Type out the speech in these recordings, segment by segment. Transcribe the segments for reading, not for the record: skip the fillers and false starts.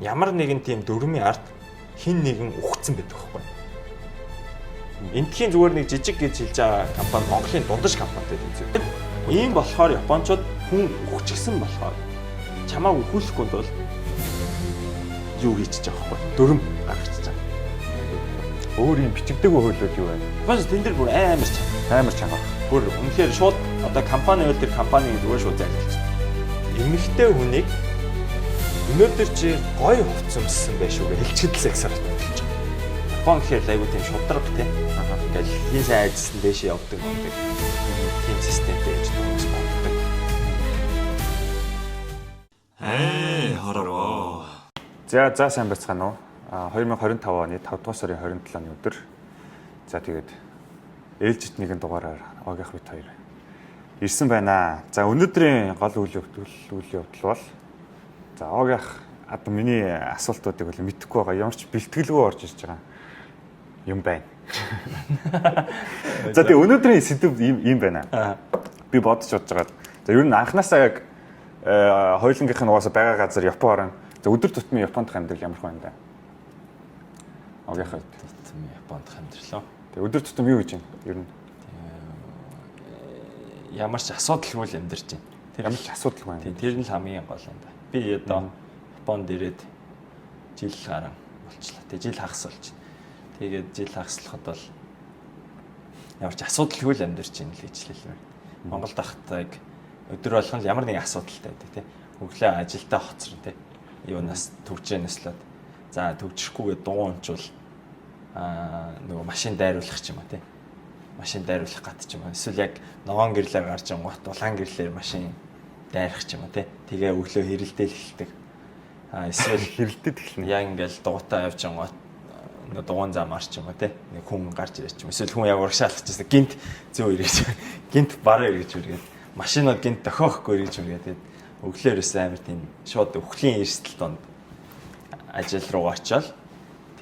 ямар нэгэн тийм дөрмийн ард хин нэгэн ухцсан байдаг байхгүй. Эндхийн зүгээр нэг жижиг гэж хэлж байгаа компани Монголын дундаж компанитай үзээ. Ийм болохоор Японочууд хүн ухчихсан болохоор чамааг өхүүлэхгүй бол юу хийчих байгаа байхгүй. Дөрм гаргачих чам. Өөр юм бичигдээгүй хөлөөд юу байна? Бас тэн дээр бүр амар чанга. Бүр үнэхээр шууд одоо компани өөр тэр компаниг зүгээр шууд зайлуулж байна. Эмэгтэй хүнийг өнөөдөр чи гоё хувцсамсан байш үү гэж хэлчихэд л эксарт болж байгаа. Япон гэхээр айгүй тийм шудраг тий. Ингээл хин сайн ажилласан дэшээ явдаг юм шиг. Тийм системтэй гэж хүмүүс боддог. Хороо. За сайн байцгаана уу? 2025 оны 5 дугаар сарын 27-ны өдөр. За тэгээд ээлжид нэгэн дугаараар Огийнх бит хоёр ирсэн байна. За өнөөдрийн гол үйл явдал бол за Огийнх одоо миний асуултуудыг бол мэдэхгүй байгаа. Ямар ч бэлтгэлгүй орж ирж байгаа юм байна. За тэгээд өнөөдрийн сэдв ийм байна. Би бодож байгаа. За ер нь анхнаасаа яг хоёулангийнх нь угаасаа байгаа газар Япон орн. За өдөр тутмын Японд амьдрал ямар байна даа? Огийнх тутмын Японд амьдралаа. Тэгээ өдөр тутам юу гэж юм? Ер нь ямар ч асуудалгүй л амьдарч байна. Ямар ч асуудалгүй байна. Тэр нь л хамгийн гол юм да. Би одоо Японд ирээд жил гарan болчлаа. Тэгээ жил хагас болж байна. Тэгээд жил хагаслахад бол ямар ч асуудалгүй л амьдарч байна л гэж хэлээ. Монголд ахтай яг өдөр болгон л ямар нэгэн асуудалтай байдаг тий. Өглөө ажилдаа хоцрон тий. Юунаас төвчэнэслээд за төвчрөхгүйгээ дуу унчвал нөгөө машин дайруулах ч юм уу тий. Машин дайруулах гат ч юм уу. Эсвэл яг ногоон гэрлээр гарч ангуут улаан гэрлээр машин дайрах ч юм уу тий. Тэгээ өглөө хэрэлдээл эхэлдэг. Эсвэл хэрэлдэд эхэлнэ. Яг ингээл дугуйтаа явж ангуут дугуун замаар ч юм уу тий. Нэг хүн гарч ирэх ч юм. Эсвэл хүн яг урагшаалчихсан гинт зөө ирэж гинт бараа ирж үргээд машинууд гинт дохиохгүй ирж үргээд тий. Өглөөрөөс амар тийм шууд өхлийн эрсдэл донд ажил руу очиод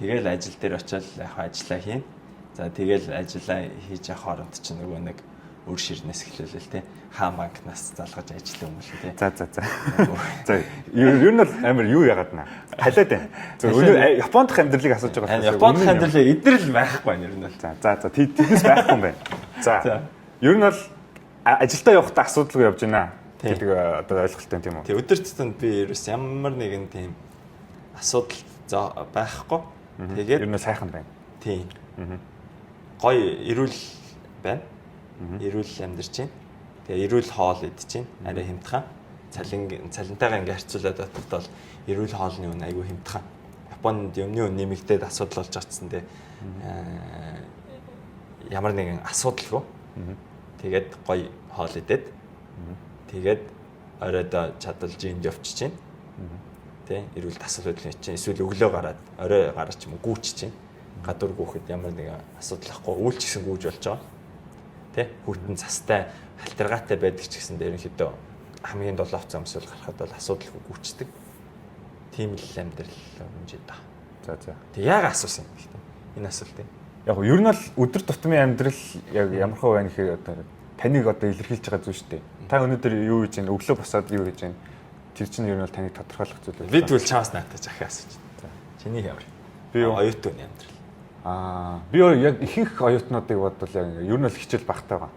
тэгэл ажил дээр очиод яг ажиллаа хийн. За тэгэл ажиллаа хийж явах хооронд чинь нөгөө нэг өр ширнээс эхлүүлэл тий. Хаа банкнаас залгаж ажиллах юм л тий. За. За ер нь бол амар юу яагаад наа. Халиад байна. За өнөө Японд амьдралыг асууж байгаа. Японд амьдрал эдэрл байхгүй байна ер нь бол. За тиймээс байхгүй юм байна. За ер нь бол ажилдаа явахдаа асуудалгүй явж байна. гэдэг одоо ойлголттой тийм үү? Тэг өдөр тутмын би ерөөс ямар нэгэн тийм асуудал байхгүй. Тэгээд ер нь сайхан байна. Тийм. Гоё эрүүл байна. Эрүүл амьдарч байна. Тэгээ эрүүл хоол идэж байна. Арай хямдхан. Цалинтайгаа ингээ харьцуулаад бодоход бол эрүүл хоолны үн айгүй хямдхан. Японд юмны үн нэмэгдээд асуудал болж байгаа ч ямар нэгэн асуудалгүй. Тэгээд гоё хоол идээд тэгээд оройдоо чадвал жимд явчих чинь. Тэ эрүүл тасал хөдлөн чинь эсвэл өглөө гараад орой гарч юм гүүч чинь. Гадуур гүөхд ямар нэгэн асуудал ахгүй үйлч гэсэн гүүж болж байгаа. Тэ хүйтэн цастай халтаргаатай байдаг ч гэсэн ерөнхийдөө хамгийн долоов замсвал гарахад бол асуудалгүй гүүчдэг. Тийм л амьдрал хэмжээ та. За. Тэг яг асуусан юм гэхдээ энэ асуултыг. Яг ер нь бол өдөр тутмын амьдрал яг ямар хөө байна гэхээр одоо таныг одоо илэрхийлж байгаа зүйл шүү дээ. Та өнөөдөр юу хийж байна? Өглөө босоод юу хийж байна? Тэр чинь ер нь бол таныг тодорхойлох зүйл байна. Би тэгвэл чамаас наатаж ахиа асууж байна. Чиний ямар? Би оюутны амьдрал. Би яг ихэнх оюутнуудыг бодвол яг ер нь л хичээл багтаа байгаа.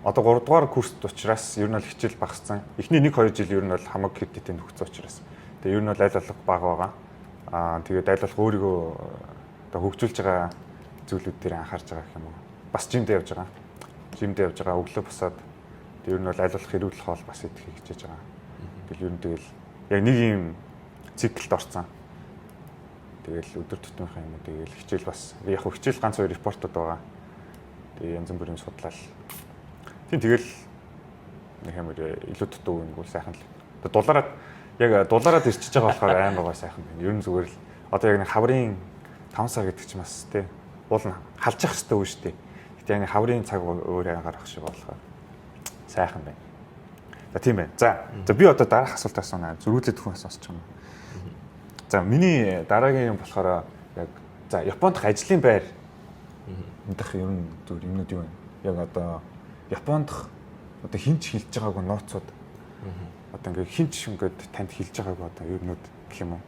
Одоо 3 дугаар курст учраас ер нь л хичээл багассан. Эхний 1-2 жил ер нь бол хамаг кредитийн төгссөн учраас. Тэгээ ер нь бол айл болох бага байгаа. Тэгээд айл болох өөрийгөө одоо хөгжүүлж байгаа зүйлүүд дээр анхаарч байгаа гэх юм уу. Бас жимд явж байгаа. Өглөө босоод тэр нь бол айл болох эрүүл хоол бас идэх хичээж байгаа. Тэгэл ер нь тэгэл яг нэг юм циклд орсон. Тэгэл өдөр тутмынхаа юм уу тэгэл хичээл бас яг хичээл ганц хоёр репортууд байгаа. Тэгээ янз бүрийн судлал. Тэгэл нэг юм илүү дутуу үнгүүл сайхан л. Дулаараад ирчихэж байгаа болохоор айн байгаа сайхан байна. Ер нь зүгээр л одоо яг нэг хаврын 5 сар гэдэг ч бас тий уул нь халжих хэрэгтэй үү шүү дээ. Гэтэ яг хаврын цаг өөрөө гарах шиг болохоор сайхан байна. За тийм байна. За би одоо дараах асуулт асуунаа. Зөрүүлээд хүн асууж байгаа юм. За миний дараагийн юм болохоор яг за Японд ажлын байр мэдэх ер нь зөв юмнууд юу вэ? Яг одоо Японд одоо хинч хэлж байгаагүй нууцуд одоо ингээ хинч ингээд танд хэлж байгаагүй одоо юмнууд гэх юм уу?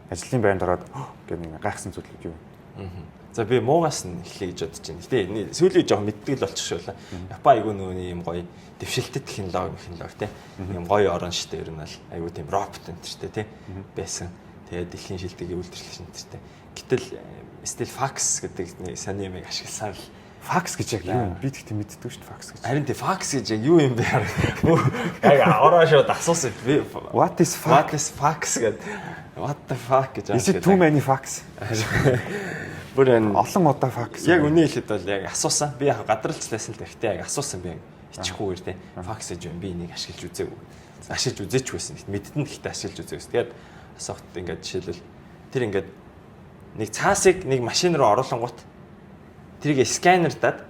ажлын байранд ороод гэх нэг гайхсан зүйлүүд юу вэ? За би муугаас нь эхлэе гэж бодож байна. Гэтэ сүүлийн жоохон мэддэг л болчихшгүй л. Япон айгүй нөгөө юм гоё дэвшилтэт технологи те. Юм гоё орон штэ ер нь бол айгүй тийм робот энэ штэ те байсан. Тэгээд дэлхийн шилдэг үйлдвэрлэх шинтертэй. Гэтэл стил факс гэдэг нэг сони юм ашигласаар л факс гэж яг юу юм? Би тэгтээ мэддэг шүү дээ факс гэж. Харин тий факс гэж яг юу юм бэ? Яг ороо шууд асуусан. What is fax гэдэг. What the fuck гэж асуусан. Is it too many fax? Бүр энэ олон удаа факс. Яг үний хэлэхэд бол яг асуусан. Би яг гадралцлаасан л гэхдээ яг асуусан би ичихгүйгээр тий. Факс гэж юм би энийг ашиглаж үзээгүй. Ашиглаж үзээч байсан. Мэдтэн гэхдээ ашиглаж үзээгүй. Тэгээд асуухт ингээд жишээлбэл тэр ингээд нэг цаасыг нэг машин руу оруулангууд тэрийг сканердаад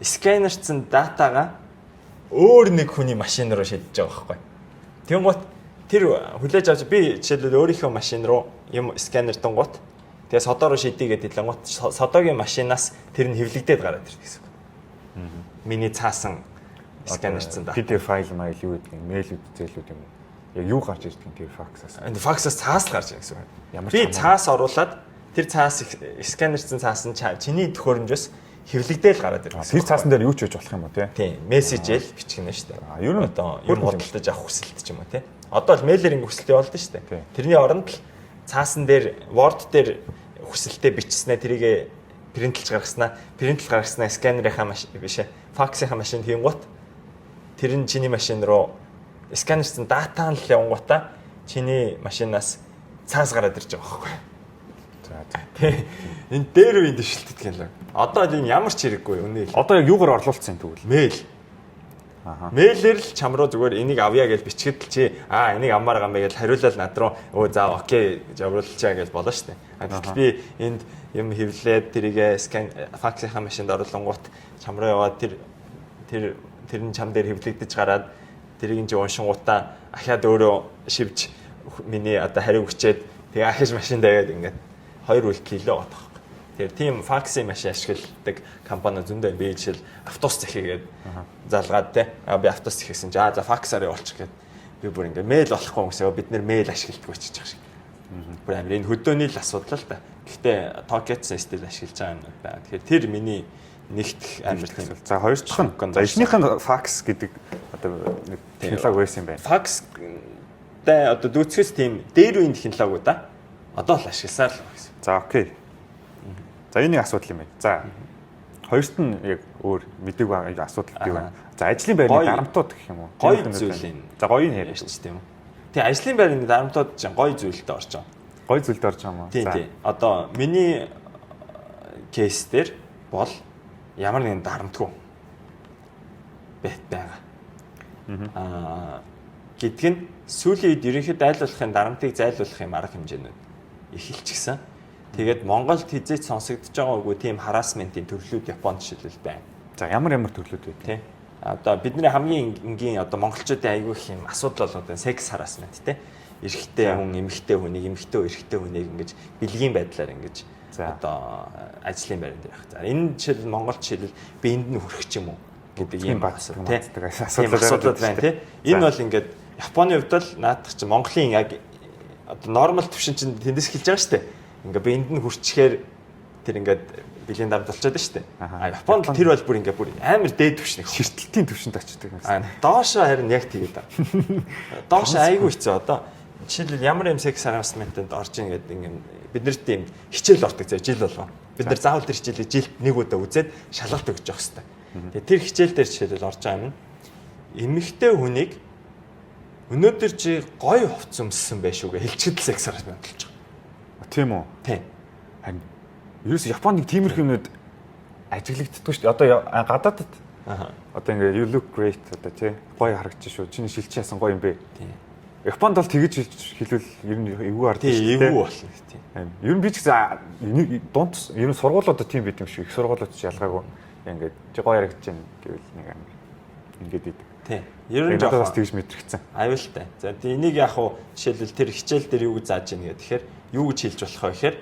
сканерцсан датагаа өөр нэг хүний машин руу шилжиж байгаа байхгүй. Тэнгуут тэр хүлээж авч би жишээлбэл өөрийнхөө машин руу юм сканердангууд тэгээ содоо руу шидийгээд хэлэнгуут содогийн машинаас тэр нь хэвлэгдээд гараад ирдэг гэсэн үг. Миний цаасан сканерцсан дата. PDF файл майл юу гэдэг юм, мэйлүүд зээлүүд юм. Яг юу гарч ирдэг тэр факсаас. Энэ факсаас цаас л гарч ирдэг гэсэн үг. Би цаас оруулаад тэр цаас сканерцсан цаас нь чиний төхөөрөмжөөс хэвлэгдээл гараад ирдэг. Тэр цаасан дээр юу ч хийж болох юм уу те? Тийм, мессежэл бичгэнэ шүү дээ. Ер нь одоо юм худалдаж авах хүсэлт ч юм уу те. Одоо л мэйлэр ингэ хүсэлт явуулдаг шүү дээ. Тэрний оронд л цаасан дээр Word дээр хүсэлтээ бичснээр тэрийг принтлж гаргаснаа сканерийнхаа машин биш факсийнхаа машинд хийнгуут тэр нь чиний машин руу сканерсан дата нь л явангуудаа чиний машинаас цаас гараад ирж байгаа байхгүй. За. Энэ дээр үеийн дэвшилтэт гэнэ. Одоо энэ ямар ч хэрэггүй үнэ хэл. Одоо яг юугаар орлуулсан тэгвэл? Мэйл. Мэйлэр л чам руу зүгээр энийг авъя гэж бичгэд л чи энийг аммаар гам бэ гэж хариулаад над руу за окей гэж авруулчаа гэж болно шүү дээ. Гэтэл би энд юм хэвлээд тэрийг скан факсийнхаа машинд оруулангууд чам руу яваад тэр нь чам дээр хэвлэгдэж гараад тэрийг чи уншингуудаа ахаад өөрөө шивж миний одоо хариу хүчээд тэгээ ахиж машин даваад ингээд 2 үйлдэл хийлээ байгаа. Тэгэхээр тийм факсын машин ашигладаг компани зөндөө би жишээл автобус захигээд залгаад те би автобус захисэн чи за факсаар явуулчих гээд би бүр ингээд мэйл болохгүй хүмүүсээ бид нэр мэйл ашигладаг байж байгаа шиг. Бүр амир энэ хөдөөний л асуудал л да. Гэхдээ Tokyo-ц стил ашиглаж байгаа юм байна. Тэгэхээр тэр миний нэгт амир тийм. За хоёр дахь нь за эхнийх нь факс гэдэг одоо нэг технологи байсан юм байна. Факс тэ одоо дүүцгээс тийм дээр үеийн технологиудаа одоо л ашигласаар л гэсэн. За окей. За энэ нэг асуудал юм байна. За хоёрт нь яг өөр мэдээг байгаа асуудал бий байна. За ажлын байрны дарамтууд гэх юм уу? Гоё зүйл юм. За гоё нь яриач тийм үү. Тэгээ ажлын байрны дарамтууд чинь гоё зүйлтэй орж байгаа. Гоё зүйлтэй орж байгаа юм уу? Тийм. Одоо миний кейс дээр бол ямар нэгэн дарамтгүй байгаа. Гэдг нь сүүлийн үед ерөнхийдөө айлуулахын дарамтыг зайлуулахын арга хэмжээнүүд эхэлчихсэн. Тэгээд Монголд хизээч сонсогдож байгаагүй тийм харассментийн төрлүүд Японд жишээлбэл байна. За ямар төрлүүд вэ? Тэ. Одоо бидний хамгийн энгийн одоо монголчуудын аягүй их юм асуудал болоод байна. Секс харассмент тэ. Эрэгтэй хүн, эмэгтэй хүнийг, эмэгтэй эрэгтэй хүнийг ингэж бэлгийн байдлаар ингэж одоо ажлын байранд явах. За энэ жишээл Монгол жишээл би энд нь хүрэх ч юм уу гэдэг юм асуудал байна тэ. Энэ бол ингээд Японы хувьд л наадах чинь Монголын яг одоо нормал төвшин чинь тэндээс эхэлж байгаа шүү дээ. Ингээ би энд нь хүрчихээр тэр ингээд биеийн дарамт болчиход байна шүү дээ. Японд тэр бол бүр ингээ бүр амар дээд төвшин ширтэлтийн төвшөнд очдог юм. Доошоо харин яг тэгээд байна. Доошоо айгүй хэцүү одоо жишээлбэл ямар юм секс харассментэнд орж ийн гэдэг ингээ бид нарт тийм хичээл ордог зав жил болгоо. Бид нар заавал тэр хичээлийг жилд нэг удаа үзээд шалгалт өгч явах хэрэгтэй. Тэгээд тэр хичээл дээр жишээлбэл орж байгаа юм. Эмэгтэй хүнийг өнөөдөр чи гоё хувц өмссөн байшгүй хэлчихэд секс харассмент болж байгаа. Тийм үү? Тийм. Харин ерөөс Японд нэг тиймэрхүү юмнууд ажиглагддаг шүү дээ. Одоо гадаадд одоо ингээ you look great одоо тий гоё харагдчих шүү. Чиний шилжиж яасан гоё юм бэ? Тийм. Японд бол тэгэж хэлвэл ер нь эвгүй харагдаж шүү дээ. Тийм, эвгүй болно тийм. Ер нь би ч гэсэн дунд ер нь сургуулиудад тийм байт юм шиг. Их сургуулиуд ч ялгаагүй ингээд чи гоё харагдаж байна гэвэл нэг амар ингээд идэг. Тийм. Ер нь жоохоо бас тэгж мэдрэгцэн. Аюултай. За энийг яг хуу жишээлбэл тэр хичээл дээр юу гэж зааж ийн гэх тэгэхээр юу гэж хэлж болох вэ гэхээр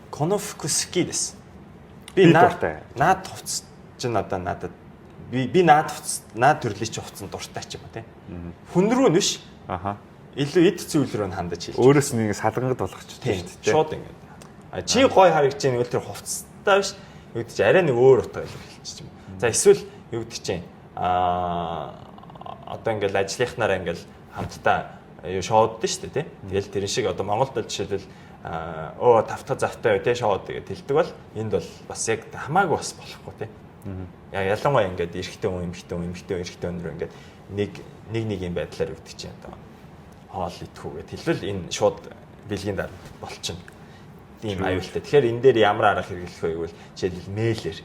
конофукуски дэс. Би наад хувцс чинь одоо надад би наад хувцс наад төрлийн чи хувцсан дуртай ч юм уу тийм. Хүн рүү нэш. илүү эд зүйл рүү хандаж хэлж. Өөрөөс нь ингэ салгангад болгочихсон шүү дээ. Шууд ингэ. Чи гой харагч чинь үл тэр хувцастай биш. Юу гэдэг чи арай нэг өөр утгаар хэлчих юм. За эсвэл юу гэдэг чи одоо ингээл ажлынхнаараа ингээл хамтдаа юу шоуддаг шүү дээ тий. Тэгэл тэрэн шиг одоо Монголд жишээлбэл тавтга завтай тий шоуд гэдэг хэлдэг бол энд бол бас яг хамаагүй бас болохгүй тий. Ялангуяа ингээд эрэгтэй хүн эрэгтэй өнөр ингээд нэг юм байдлаар юу гэдэг чи одоо хоол идэхүүгээд хэлбэл энэ шууд бэлгийн дарамт болчихно. Тийм аюултай. Тэгэхээр энэ дээр ямар арга хэрэглэх вэ гэвэл жишээлбэл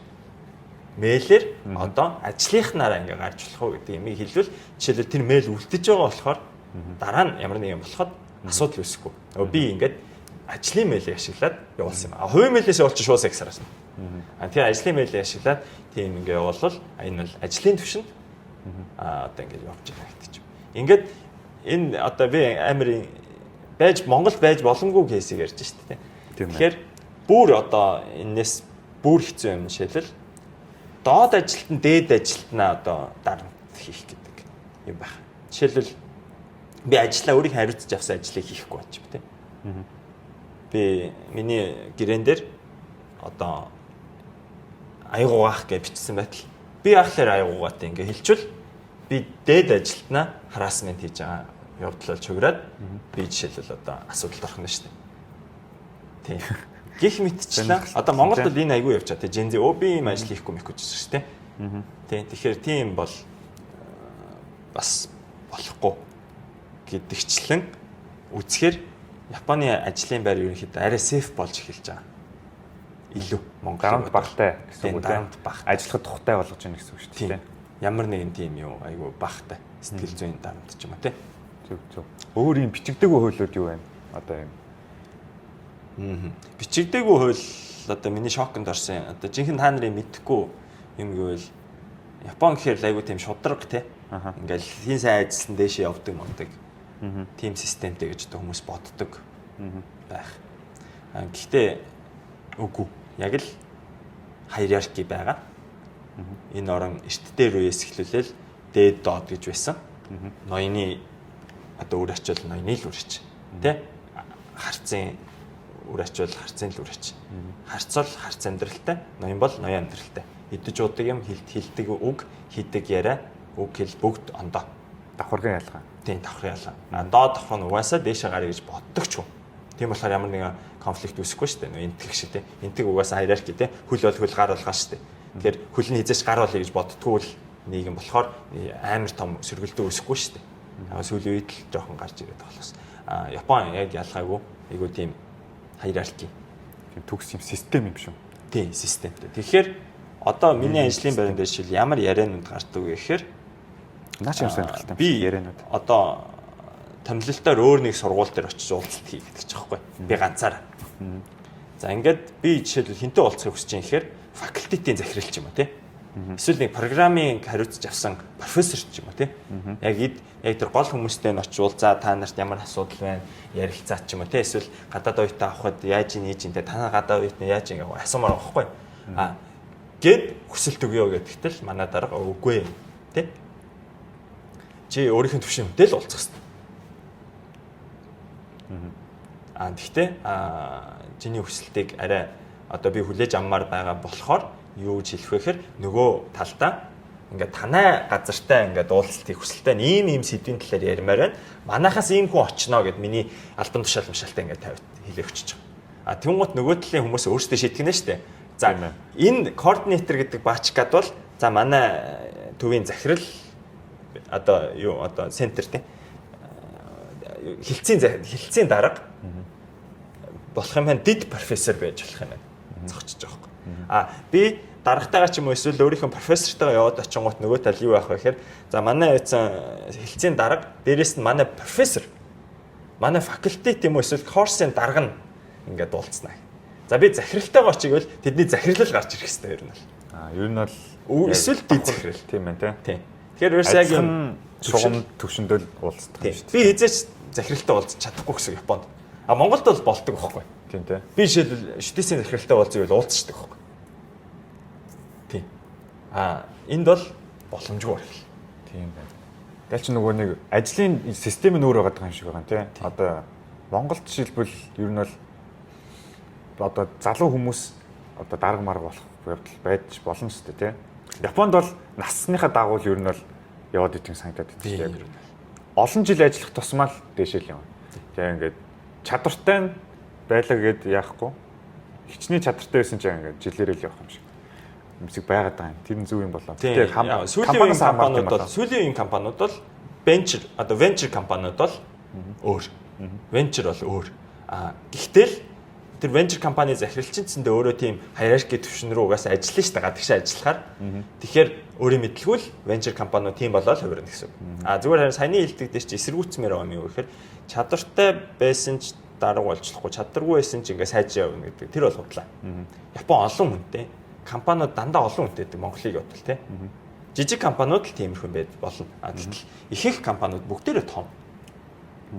мэйлэр одоо ажлынхнаараа ингээ гарч болох уу гэдэг юмыг хэлвэл жишээлбэл тэр мэйл үлдэж байгаа болохоор дараа нь ямар нэг юм болоход асуудал үүсэхгүй. Би ингээд ажлын мэйлийг ашиглаад явуулсан юм. Хувийн мэйлээс явуулчих шууд сагсараас. Тэгэхээр ажлын мэйлийг ашиглаад тийм ингээ явуулвал энэ бол ажлын түвшинд одоо ингээ явж байгаа гэдэг чинь. Ингээд энэ одоо би амир Монгол байж боломгүй кейсийг ярьж шүү дээ. Тэгэхээр бүр одоо энэс бүр хэцүү юм шилэл доод ажилт нь дээд ажилтнаа одоо дарамт хийх гэдэг юм байна. Жишээлбэл би ажиллаа өөрийг хариуцж авсан ажлыг хийхгүй байж би тийм. Би миний гэрээн дээр одоо аянгуугаах гэж бичсэн байтал би ахлаар аянгуугаатай ингээ хэлчихвэл би дээд ажилтнаа хараасмент хийж байгаа явдлал чуграад би жишээлбэл одоо асуудалд орох нь шүү дээ. Тийм. Гэх мэтчлээ. Одоо Монголд бол энэ айгүй явж байгаа. Тэ Gen Z би юм ажил хийхгүй мэхгүй гэсэн шүү дээ. Тийм. Тэгэхээр тийм бол бас болохгүй гэдэгчлэн үзэхээр Японы ажлын байр ерөнхийдөө арай сейф болж эхэлж байгаа. Илүү Монгол дарамт багтай гэсэн үг үү? Дарамт багтай. Ажиллахад тухтай болгож байна гэсэн үг шүү дээ. Ямар нэгэн тийм юу айгүй багтай. Сэтгэл зүйн дарамт ч юм уу тий. Зөв. Өөр юм бичигдээгүй хуулиуд юу байна? Одоо юм. Бичигдээгүй хууль одоо миний шоконд орсон. Одоо жинхэнэ та нарын мэдхгүй юм гэвэл Япон гэхээр айгүй тийм шудраг тий. Ингээл хин сайн ажилласан дээшээ явдаг мундаг. Тим системтэй гэж одоо хүмүүс боддог байх. Гэхдээ үгүй. Яг л хайрарки байгаа. Энэ орон эрт дээр үеэс эхлүүлэл дээд доод гэж байсан. Ноёны одоо үр ачаал ноёны л үр ач. Тэ? Харцын үр ачаал харцын л үр ач. Харцал харц амьдралтай, ноён бол ноён амьдралтай. Идэж уудаг юм хилдэг үг, хийдэг яриа, үг хэл бүгд ондоо. Давхаргын ялгаа. Тийм давхрын ялгаа. Доод давхар нь угаасаа дээшээ гарыг гэж боддог ч юм. Тийм болохоор ямар нэгэн конфликт үүсэхгүй шүү дээ. Энтэг шиг тий. Энтэг угаасаа хайрарки тий. Хөл бол хөл гар болгоо шүү дээ. Тэгэхээр хөл нь хизээш гар болгоё гэж боддггүй л нийгэм болохоор амар том сөргөлтөө үүсэхгүй шүү дээ. Сүүлийн үед л жоохон гарч ирээд болохоос. Япон яг ялгаагүй. Айгуу тийм хайрарки. Тийм төгс юм систем юм шүү. Тийм системтэй. Тэгэхээр одоо миний ажлын байран дээр жишээл ямар ярианууд гардаг вэ гэхээр наач юм сонирхолтой би ярианууд. Одоо томилолтоор өөр нэг сургууль дээр очиж уулзалт хий гэдэг ч аахгүй. Би ганцаараа. За ингээд би жишээлбэл хинтээ уулзахыг хүсэж байгаа гэхээр факультетийн захирал ч юм уу тий. Эсвэл нэг программын хариуцж авсан профессор ч юм уу тий. Яг тэр гол хүмүүстэй нь очивол за та нарт ямар асуудал байна ярилцаа ч юм уу тий. Эсвэл гадаад оюутан авахд яаж ийж те танаа гадаад оюутан яаж ингэ асуумаар байхгүй. Гэд хүсэлт өгөө гэдэгтэл манай дарга үгүй тий. Чи өөрийнхөө төвшөнтэй л уулзах хэрэгтэй. Гэхдээ чиний хүсэлтийг арай одоо би хүлээж авмаар байгаа болохоор юу гэж хэлэх вэ гэхээр нөгөө талдаа ингээд танай газартай ингээд уулзалтыг хүсэлтэй ийм сэдвийн талаар ярмаар байна. Манайхаас ийм хүн очно гэд миний альбан тушаал мшаалтай ингээд хэлээ өчөж байгаа. Тэнгуут нөгөө талын хүмүүс өөрсдөө шийтгэнэ шүү дээ. За энэ координатор гэдэг баачкад бол за манай төвийн захирал одоо юу одоо центр тий хилцээний дарга болох юм байна. Дид профессор байж болох юм байна. Зогчиж байгаа байхгүй. Би дарагтайгаа ч юм уу эсвэл өөрийнхөө профессортойгоо яваад очингууд нөгөө тал юу байх вэ гэхээр за манай яйцсан хилцээний дарга дээрэс нь манай профессор манай факультет юм уу эсвэл курсын дарга нь ингээд уулзнаа. За би захиралтайгаа очивол тэдний захирлал гарч ирэх хэрэгтэй ер нь бол. Ер нь бол эсвэл дид захирал тийм байна тий. Тэгэхээр ерөөс яг юм шугам төвшөндөл уулздаг юм шүү дээ. Би хизээч захиралтай уулзах чадахгүй гэсэн Японд. Монголд бол болдог байхгүй. Тийм тий. Би жишээл шүтээсийн захиралтай уулзъя бол уулздаг байхгүй. Тийм. Энд бол боломжгүй байх. Тийм байна. Тэгэл чи нөгөө нэг ажлын систем нь өөр байгаа юм шиг байгаа тийм. Одоо Монголд жишээлбэл ер нь бол одоо залуу хүмүүс одоо дарга марга болох явдал байж болно шүү дээ тийм. Японд бол насныхаа дагуу ер нь бол яваад идэг санагдаад байна тийм. Олон жил ажиллах тусмаа л дээшэл юм. Тэгээ ингээд чадвартай нь байлаа гэд яахгүй. Хичнээн чадвартай байсан ч ингээд жилээрээ л явах юм шиг. Юмсэг байгаад байгаа юм. Тэр нь зөв юм болоо. Тэгээ сүүлийн компаниуд бол venture компаниуд бол өөр. Venture бол өөр. Гэхдээ тэр venture компани захиралчинцэндээ өөрөө тийм hierarchy түвшин рүү угаасаа ажиллана шүү дээ. Гадагшаа ажиллахаар. Тэгэхээр өөрийн мэдлгүүл venture компаниуд тийм болоод хувирна гэсэн үг. Зүгээр харин саяны хэлдэг дээр чи эсэргүүцмээр байгаа юм юу гэхээр чадвартай байсан ч дарга болчихлохгүй, чадваргүй байсан ч ингээ сайжраа явна гэдэг. Тэр бол худлаа. Япон олон хүнтэй. Компаниуд дандаа олон хүнтэй гэдэг Монголыг бодвол тийм. Жижиг компаниуд л тиймэрхэн байд болно. Гэтэл ихэнх компаниуд бүгдээрээ том.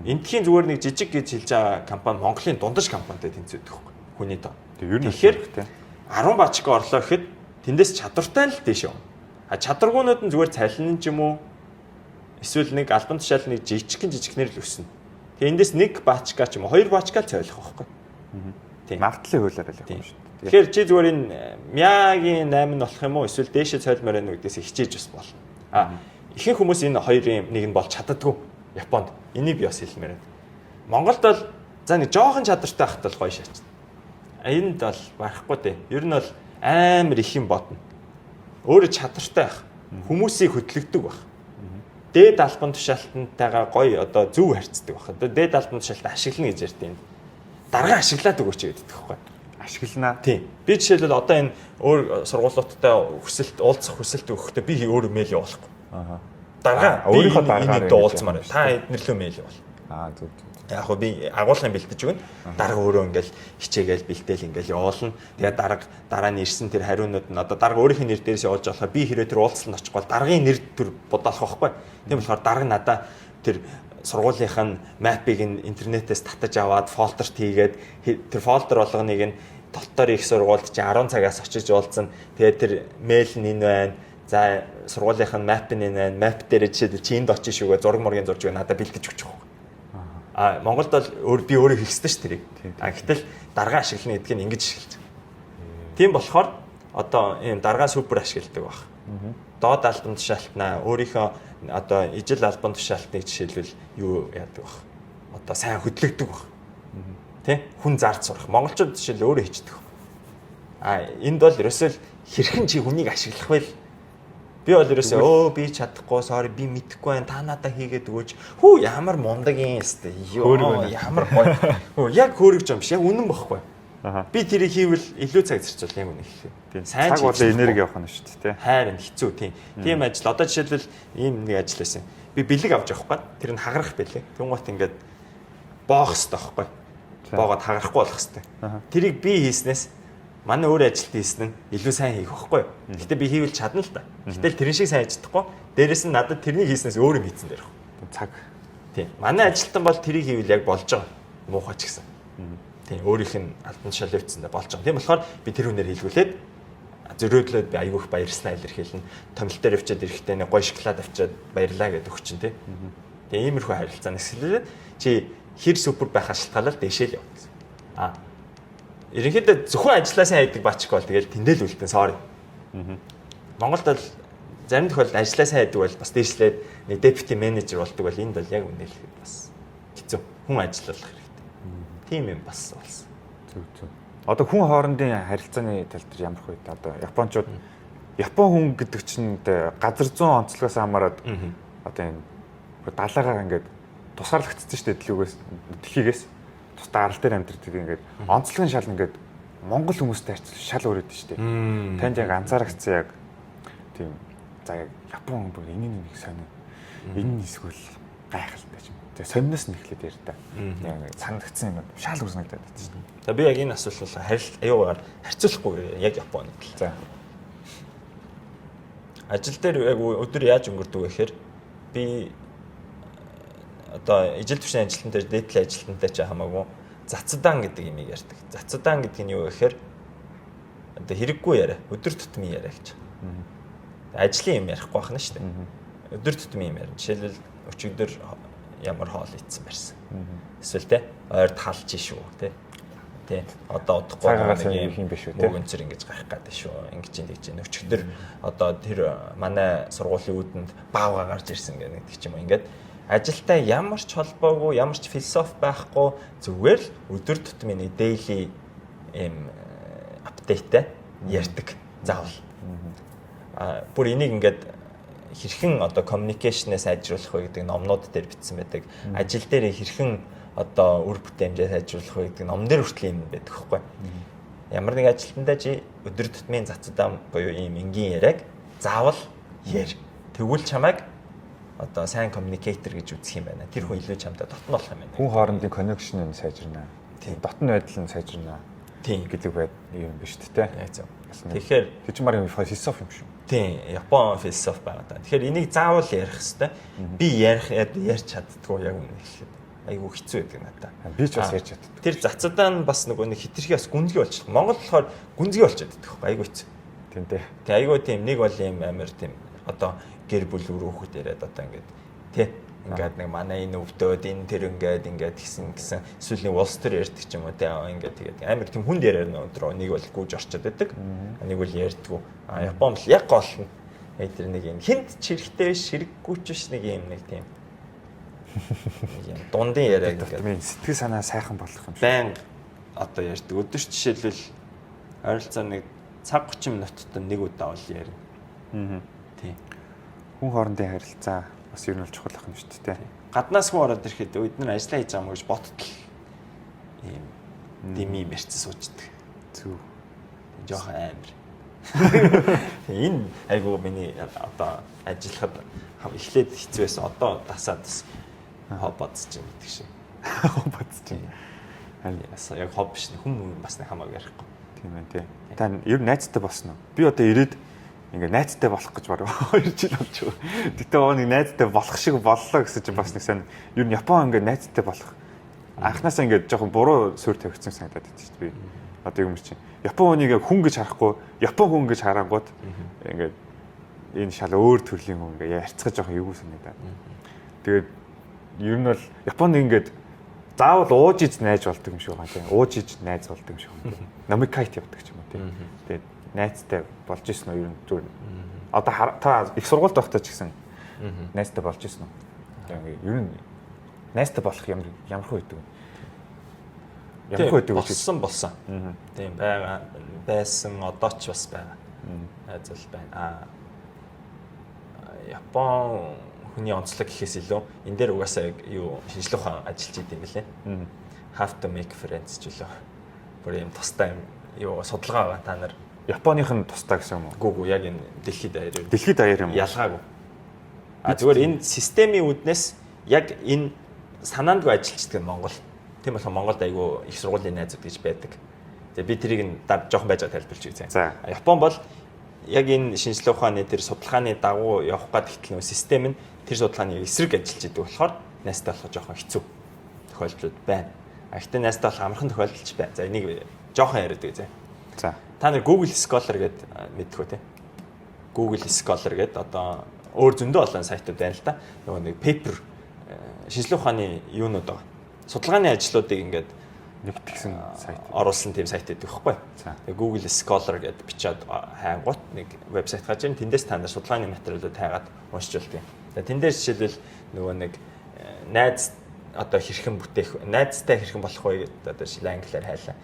Эндхийн зүгээр нэг жижиг гэж хэлж байгаа компани Монголын дундаж компанитай тэнцвэдэг байхгүй. Хүний тоо. Тэгэхээр 10 бачиг орлоо гэхэд тэндээс чадвартай л дээш юм. Чадваргуунууд нь зүгээр цалин ч юм уу эсвэл нэг албан тушаал нэг жижигнэр л өснө. Тэгээ эндээс нэг бачка ч юм уу 2 бачка л цайлах байхгүй. Тийм. Магтлын хуулиар л явах юм шүү дээ. Тэгэхээр чи зүгээр энэ мяагийн 8 нь болох юм уу эсвэл дээшээ цойлмоор байна гэдгээс хичээж бас болно. Ихэнх хүмүүс энэ хоёрын нэг нь болж чаддаггүй. Японд энийг би бас хэлмээр байна. Монголд бол за нэг жоохон чадвартай байхад бол гоё шаач. Энд бол барахгүй дээ. Ер нь бол амар их юм бодно. Өөрөө чадвартай байх. Хүмүүсийг хөдлөгдөг байх. Дээд албан тушаалтантайгаа гоё одоо зөв харьцдаг байх. Дээд албан тушаалтаа ашиглана гэж ярьдیں۔ Дарга ашиглаад өгөөч гэдэг байхгүй. Ашигланаа. Тийм. Би жишээлбэл одоо энэ өөр сургуулиудтай уулзах хүсэлт өгөхдөө би өөрөө мэйл явуулахгүй. Дарга өөрийнхөө даргаар уулзмаар. Та эднэрлөө мэйл явуул. Зөв. Яг хөө би агуулгын бэлтэж өгнө. Дарга өөрөө ингээл хичээгээл бэлтээл ингээл явуулна. Тэгээд дараа нь ирсэн тэр хариунууд нь одоо дарга өөрийнх нь нэр дээрээс явуулж болохоор би хэрэг тэр уулзалт очихгүй даргын нэр төр бодлох байхгүй. Тийм болохоор дарга надаа тэр сургуулийнх нь мапыг нь интернетээс татаж аваад фолдерт хийгээд тэр фолдер болгоныг нь дотор их сургуульд чи 10 цагаас очиж уулзсан. Тэгээд тэр мэйл нь энэ байна. За сургуулийнх нь map нь энэ байна. Map дээр жишээлбэл чи энд очиж шүүгээ зураг мөргийн зурж өгөө надад бэлдэж өгч байгаа. Монголд бол би өөрөө хийхсэн шүү тэрийг. Гэтэл дарга ашиглана гэдг нь ингэж ашиглаж байгаа. Тийм болохоор одоо ийм дарга супер ашигладаг баг. Доод албан тушаалтнаа өөрийнхөө одоо ижил албан тушаалтныг жишээлбэл юу яадаг баг. Одоо сайн хөдлөгдөг баг. Тэ? Хүн зарц сурах. Монголчууд жишээл өөрөө хийдэг. Энд бол ерөөсөө хэрхэн чи хүнийг ашиглах вэ? Би бол ерөөсөө би чадахгүй, sorry би мэдэхгүй байна. Та надаа хийгээд өгөөч. Хүү ямар мундаг юм өстэй. Йоо ямар гоё. Хөө яг хөөрөж юм биш. Яг үнэн бохгүй. Би тэрийг хийвэл илүү цаг зарцуул яг үнэ хэлээ. Тийм. Цаг бол энерги явах нь шүү дээ, тий. Хайрын хэцүү тийм. Тийм ажил. Одоо жишээлбэл ийм нэг ажил байсан. Би бэлэг авч явах гээд тэр нь хагарах бэлэг. Тэнгуут ингээд боох хэрэгтэй байхгүй. Боогод хагарахгүй болох хэрэгтэй. Тэрийг би хийснээс манай өөр ажилт хийсэн нь илүү сайн хийх байхгүй. Гэхдээ би хийвэл чадна л та. Гэтэл тэрэн шиг сайн хийж чадахгүй. Дээрэс нь надад тэрнийг хийснээс өөрөө хийцэн дээр. Цаг. Тийм. Манай ажилтан бол тэрийг хийвэл яг болж байгаа. Муухай ч гэсэн. Тийм. Өөрийнх нь албан тушаал өвцөндөө болж байгаа. Тийм болохоор би тэр хүнээр хэлгүүлээд зөрөөдлөөд би аюух баярснаа илэрхийлнэ. Томил дээр авчиад ирэхдээ нэг гоё шоколад авчиад баярлаа гэдэг өгчин тий. Тэгээ иймэрхүү харилцааны хэсэлээ чи хэр супер байхаа шалтгаалал дээшээ л явуулсан. Ерөнхийдөө зөвхөн ажиллаа сайн хийдэг бачк бол тэгэл тэндэл үлдэн sorry. Монголд бол зарим тохиолдолд ажиллаа сайн хийдэг бол бас дээшлээд нэг deputy manager болдог бол энд бол яг үнэл бас хэцүү. Хүн ажиллах хэрэгтэй. Тийм юм бас болсон. Зөв. Одоо хүн хоорондын харилцааны тал дээр ямар хөө одоо японочууд Япон хүн гэдэг чинь газар зүүн онцлогоос хамаарат одоо энэ далаагаар ингээд тусгаарлагдсан шүү дээ дэлхийгээс тусдаа арал дээр амьдэрдэг ингээд онцлогын шал ингээд Монгол хүмүүстэй харьцуулж шал өөр өдөө шүү дээ. Танд яг анзаарчихсан яг тийм за яг Япон хүн бүр энэний нэг сонио. Энэ эсвэл гайхалтай юм. Тэгээ сонноос нь эхлээд яар та. Яг санагдсан юм шал үзнэгдээд байна шүү дээ. За би яг энэ асуулт аюугаар харьцуулахгүй яг Японд л. За. Ажил дээр яг өдөр яаж өнгөрдөг вэ гэхээр би одоо ижил төвшин ажилтан дээр дээдлийн ажилтантай ч хамаагүй зацдаан гэдэг юм ярьдаг. Зацдаан гэдэг нь юу вэ гэхээр одоо хэрэггүй яриа, өдөр тутмын яриа гэж. Ажлын юм ярихгүй байна шүү дээ. өдөр тутмын юм ярина. Жишээлбэл өчигдөр ямар хоол идсэн барьсан. Эсвэл те ойрд халж шүү те. Тэ одоо удахгүй нэг юм биш үү те. Мөнгөнцөр ингэж гарах гэдэг шүү. Ингэж ингэж өчигдөр одоо тэр манай сургуулийн үүдэнд баавга гарч ирсэн гэдэг ч юм уу. Ингээд ажилтай ямар ч холбоогүй, ямар ч философи байхгүй зүгээр л өдөр тутмын daily юм апдейттэй ярьдаг заавал. Бүр энийг ингээд хэрхэн одоо communication-ээс сайжруулах вэ гэдэг номнууд дээр бичсэн байдаг. Ажил дээр хэрхэн одоо үр бүтээмжээ сайжруулах вэ гэдэг номон дээр хүртэл юм байдаг хэвгүй. Ямар нэг ажилтнаа чи өдөр тутмын зацудаан буюу ийм энгийн яриаг заавал яар. Тэгвэл чамайг одоо сайн communicator гэж үзэх юм байна. Тэр хүн илүү чамтай дотн болох юм байна. Хүн хоорондын connection нь сайжирна. Тийм дотн байдал нь сайжирна. Тийм гэдэг байд юм биш үү те. Яг зөв. Тэгэхээр тэр чинь баг философи юм шүү. Тийм, Япон философи байгаа даа. Тэгэхээр энийг заавал ярих хэрэгтэй. Би ярьж чаддгүй яг үнэ хэлэхэд. Айгу хэцүү байдаг надад. Би ч бас ярьж чаддаг. Тэр зацудаа нь бас нөгөө нэг хитрхи бас гүнзгий болчихлоо. Монгол болохоор гүнзгий болчиход байдаг байхгүй айгу хэцүү. Тийм дээ. Тэг айгу тийм нэг бол юм амар тийм одоо гэр бүл өрөөхөд яриад одоо ингээд тий ингээд нэг манай энэ өвдөөд энэ тэр ингээд гисэн эсвэл нэг улс төр ярьдаг ч юм уу тий ингээд тэгээд амар тийм хүнд яриад өндрөө нэг бол гүйж орчод байдаг. Нэг бол ярьдгүү. Япон бол яг гол нь тэр нэг юм хинт чирэгтэй биш хэрэггүй ч биш нэг юм нэг тийм юм дундын яриа ингээд сэтгэл санаа сайхан болох юм шиг. Байн одоо ярьдаг. Өдөрч жишээлбэл ойролцоо нэг цаг 30 минутад нэг удаа бол ярина. Тий. Хүн хоорондын харилцаа бас ер нь чухал ах юм шүү дээ. Гаднаас хүн ороод ирэхэд эдгээр ажиллаа хийж байгаа юм гэж бодтол ийм дими мэрцэн суучдаг. Зүг. Жохон амар. Энэ айгу миний одоо ажиллахад эхлээд хэцүү байсан. Одоо дасаад бас бодож чинь гэдэг шиг. Бодож чинь. Яг хоб биш хүн бас нэг хамаагүй ярихгүй. Тийм ээ тий. Та ер нь найзтай болсон уу? Би одоо ирээд ингээ найзтай болох гэж баруун 2 жил болж байгаа. Гэтэ нэг найзтай болох шиг боллоо гэсэн чинь бас нэг сайн ер нь Япон ингээ найзтай болох. Анхнаасаа ингээ жоохон буруу суурь тавьчихсан санагдаад байна шүү дээ. Би одоо юм чинь Япон хүнийг хүн гэж харахгүй, Япон хүн гэж харангууд ингээ энэ шал өөр төрлийн хүн ингээ ярьцгаж жоохон юу санагдаад. Тэгээд ер нь бол Японд ингээд заавал ууж иж найз болдог юм шиг байна тийм. Ууж иж найз болдог юм шиг байна. Намикайт явдаг ч юм уу тийм. Тэгээд найзтай болж исэн үү ер нь зүгээр. Одоо та их сургуульд байхдаа ч гэсэн найзтай болж исэн үү? Тэгээд ер нь найзтай болох ямар хөө байдаг вэ? Ямар хөө байдаг вэ? Болсон. Тийм байсан одоо ч бас байгаа. Айзал байна. Япон хүний онцлог гэхээс илүү энэ дээр угаасаа юу шинжлэх ухаан ажиллаж идэм билээ. Have to make friends ч үлээ. Бүр юм тустай юм юу судалгаа байгаа та нар. Японых нь тустай гэсэн юм уу? Гүү яг энэ дэлхийд даяар юу? Дэлхийд даяар юм уу? Ялгаагүй. Зүгээр энэ системийн үүднээс яг энэ санаандгүй ажиллаждаг Монгол. Тийм болохоор Монголд айгүй их сургуулийн найзууд гэж байдаг. Тэгээ би тэрийг нь жоохон байж байгаа тайлбарлаж үзье. Япон бол яг энэ шинжлэх ухааны тэр судалгааны дагуу явах гэдэг хэтэл нөө систем нь тэр судалгааны эсрэг ажиллаж идэг болохоор найстай болох жоохон хэцүү тохиолдлууд байна. Гэхдээ найстай болох амархан тохиолдолч байна. За энийг жоохон яриад үзье. За. Та нар Google Scholar гэдэг мэддэг үү те? Google Scholar гэдэг одоо өөр зөндөө олон сайтууд байна л да. Нөгөө нэг paper шинжлэх ухааны юунууд байгаа. Судалгааны ажлуудыг ингээд нэгтгэсэн сайт оруулсан тийм сайт байдаг байхгүй. Тэгээ Google Scholar гэдэг бичээд хайгуут нэг вебсайт гарч ирэн тэндээс та нар судалгааны материалууд хайгаад уншиж болдог юм. Тэгээ тэндээс жишээлбэл нөгөө нэг найз одоо хэрхэн бүтээх, найзтай хэрхэн болох вэ гэдэг одоо жишээ англиар хайлаа.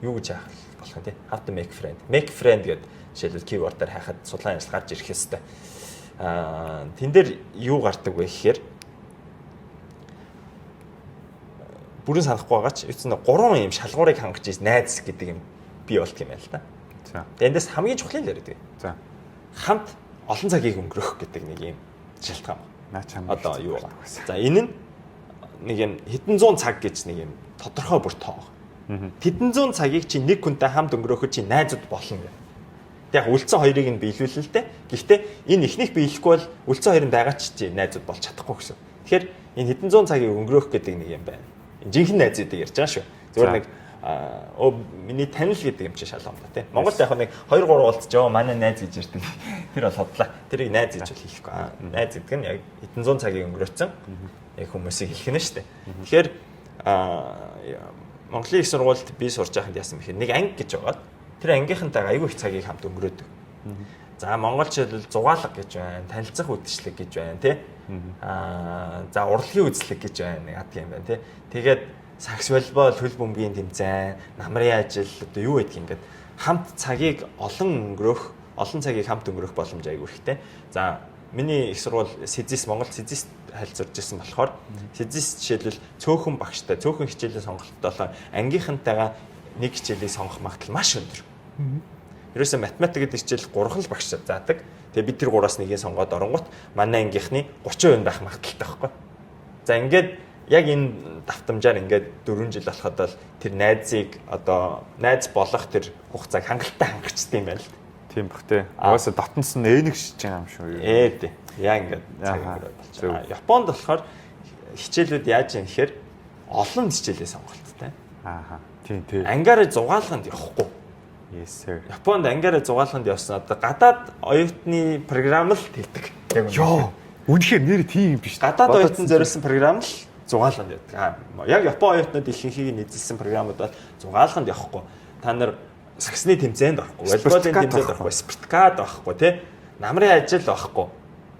Юу гэж хаах болох вэ? How to make friend. Make friend гэдэг жишээлбэл keyword-аар хайхад судалгааны ажил гарч ирэх ёстой. Тэн дээр юу гардаг вэ гэхээр бүрэн санахгүй байгаа ч эцэн 3 юм шалгуурыг хангаж ийс найз гэдэг юм бий болт юм байна л да. За. Эндээс хамгийн чухлын л яриад. За. Хамт олон цагийг өнгөрөх гэдэг нэг юм шалтгаан байна. Наа чам. Одоо юу вэ? За энэ нь нэг юм хэдэн зуун цаг гэж нэг юм тодорхой бүр тоо. Хэдэн зуун цагийг чи нэг хүнтэй хамт өнгөрөхөд чи найзууд болно гэх. Тэг яг үлдсэн хоёрыг нь биелүүлэн л те. Гэхдээ энэ ихнийх биелэхгүй бол үлдсэн хоёрын байгаа чи найзууд болж чадахгүй гэсэн. Тэгэхээр энэ хэдэн зуун цагийг өнгөрөх гэдэг нэг юм байна. Жинхэнэ найзуудыг ярьж байгаа шүү. Зөвхөн нэг миний танил гэдэг юм чи шалгамтай тий. Монголд яг нэг 2 3 уулзчаа манай найз гэж ярьдаг. Тэр бол хотлоо. Тэрийг найз гэж бол хэлэхгүй. Найз гэдэг нь яг хэдэн зуун цагийг өнгөрөөцсөн. Яг хүмүүсийг хэлэх нь шүү дээ. Тэгэхээр Монголын их сургуульд би сурж байхад яасан бэхээр нэг анги гэж байгаа. Тэр ангийнхантайгаа айгүй их цагийг хамт өнгөрөөдөг. За монголчууд зугаалга гэж байна, танилцах үдшилэг гэж байна тий. За урлагийн үзлэг гэж байна яадаг юм байна тий. Тэгээд сакс волейбол, хөл бөмбөгийн тэмцээн, намрын ажил одоо юу гэдэг ингээд хамт цагийг олон цагийг хамт өнгөрөх боломж айгүй ихтэй. За миний их сургууль Сэзис Монгол Сэзис харилцаж ирсэн болохоор Сэзис жишээлбэл цөөхөн багштай цөөхөн хичээлийн сонголттой ангийнхантайгаа нэг хичээлийг сонгох магадлал маш өндөр. Ерөөсөө математик гэдэг хичээл 3 л багш заадаг. Тэгээ бид тэр 3-аас нэгийг сонгоод оронгот манай ангийнхны 30% байх магадлалтай байхгүй. За ингээд яг энэ давтамжаар ингээд 4 жил болоход бол тэр найзыг одоо найз болох тэр хугацааг хангалттай хангачдаг юм байна л. Тийм бах тий. Угаасаа дотнос нь нэг шиж байгаа юм шүү. Тий. Яа ингээд цаг болчихсон. Японд болохоор хичээлүүд яаж юм гэхээр олон хичээлээ сонголттой. Тийм. Ангаараа зугаалганд явахгүй. Yes sir. Японд ангаараа зугаалганд явсан одоо гадаад оюутны програм л тэгдэг. Йоо. Үнэхээр нэр тийм юм биш. Гадаад оюутан зориулсан програм л зугаалганд явдаг. Яг Япон оюутнууд ихэнхийг нийцэлсэн програмууд бол зугаалганд явахгүй. Та нар саксны тэмцээнд орохгүй, волейболын тэмцээнд орохгүй, спартакад орохгүй, тий? Намрын ажил орохгүй.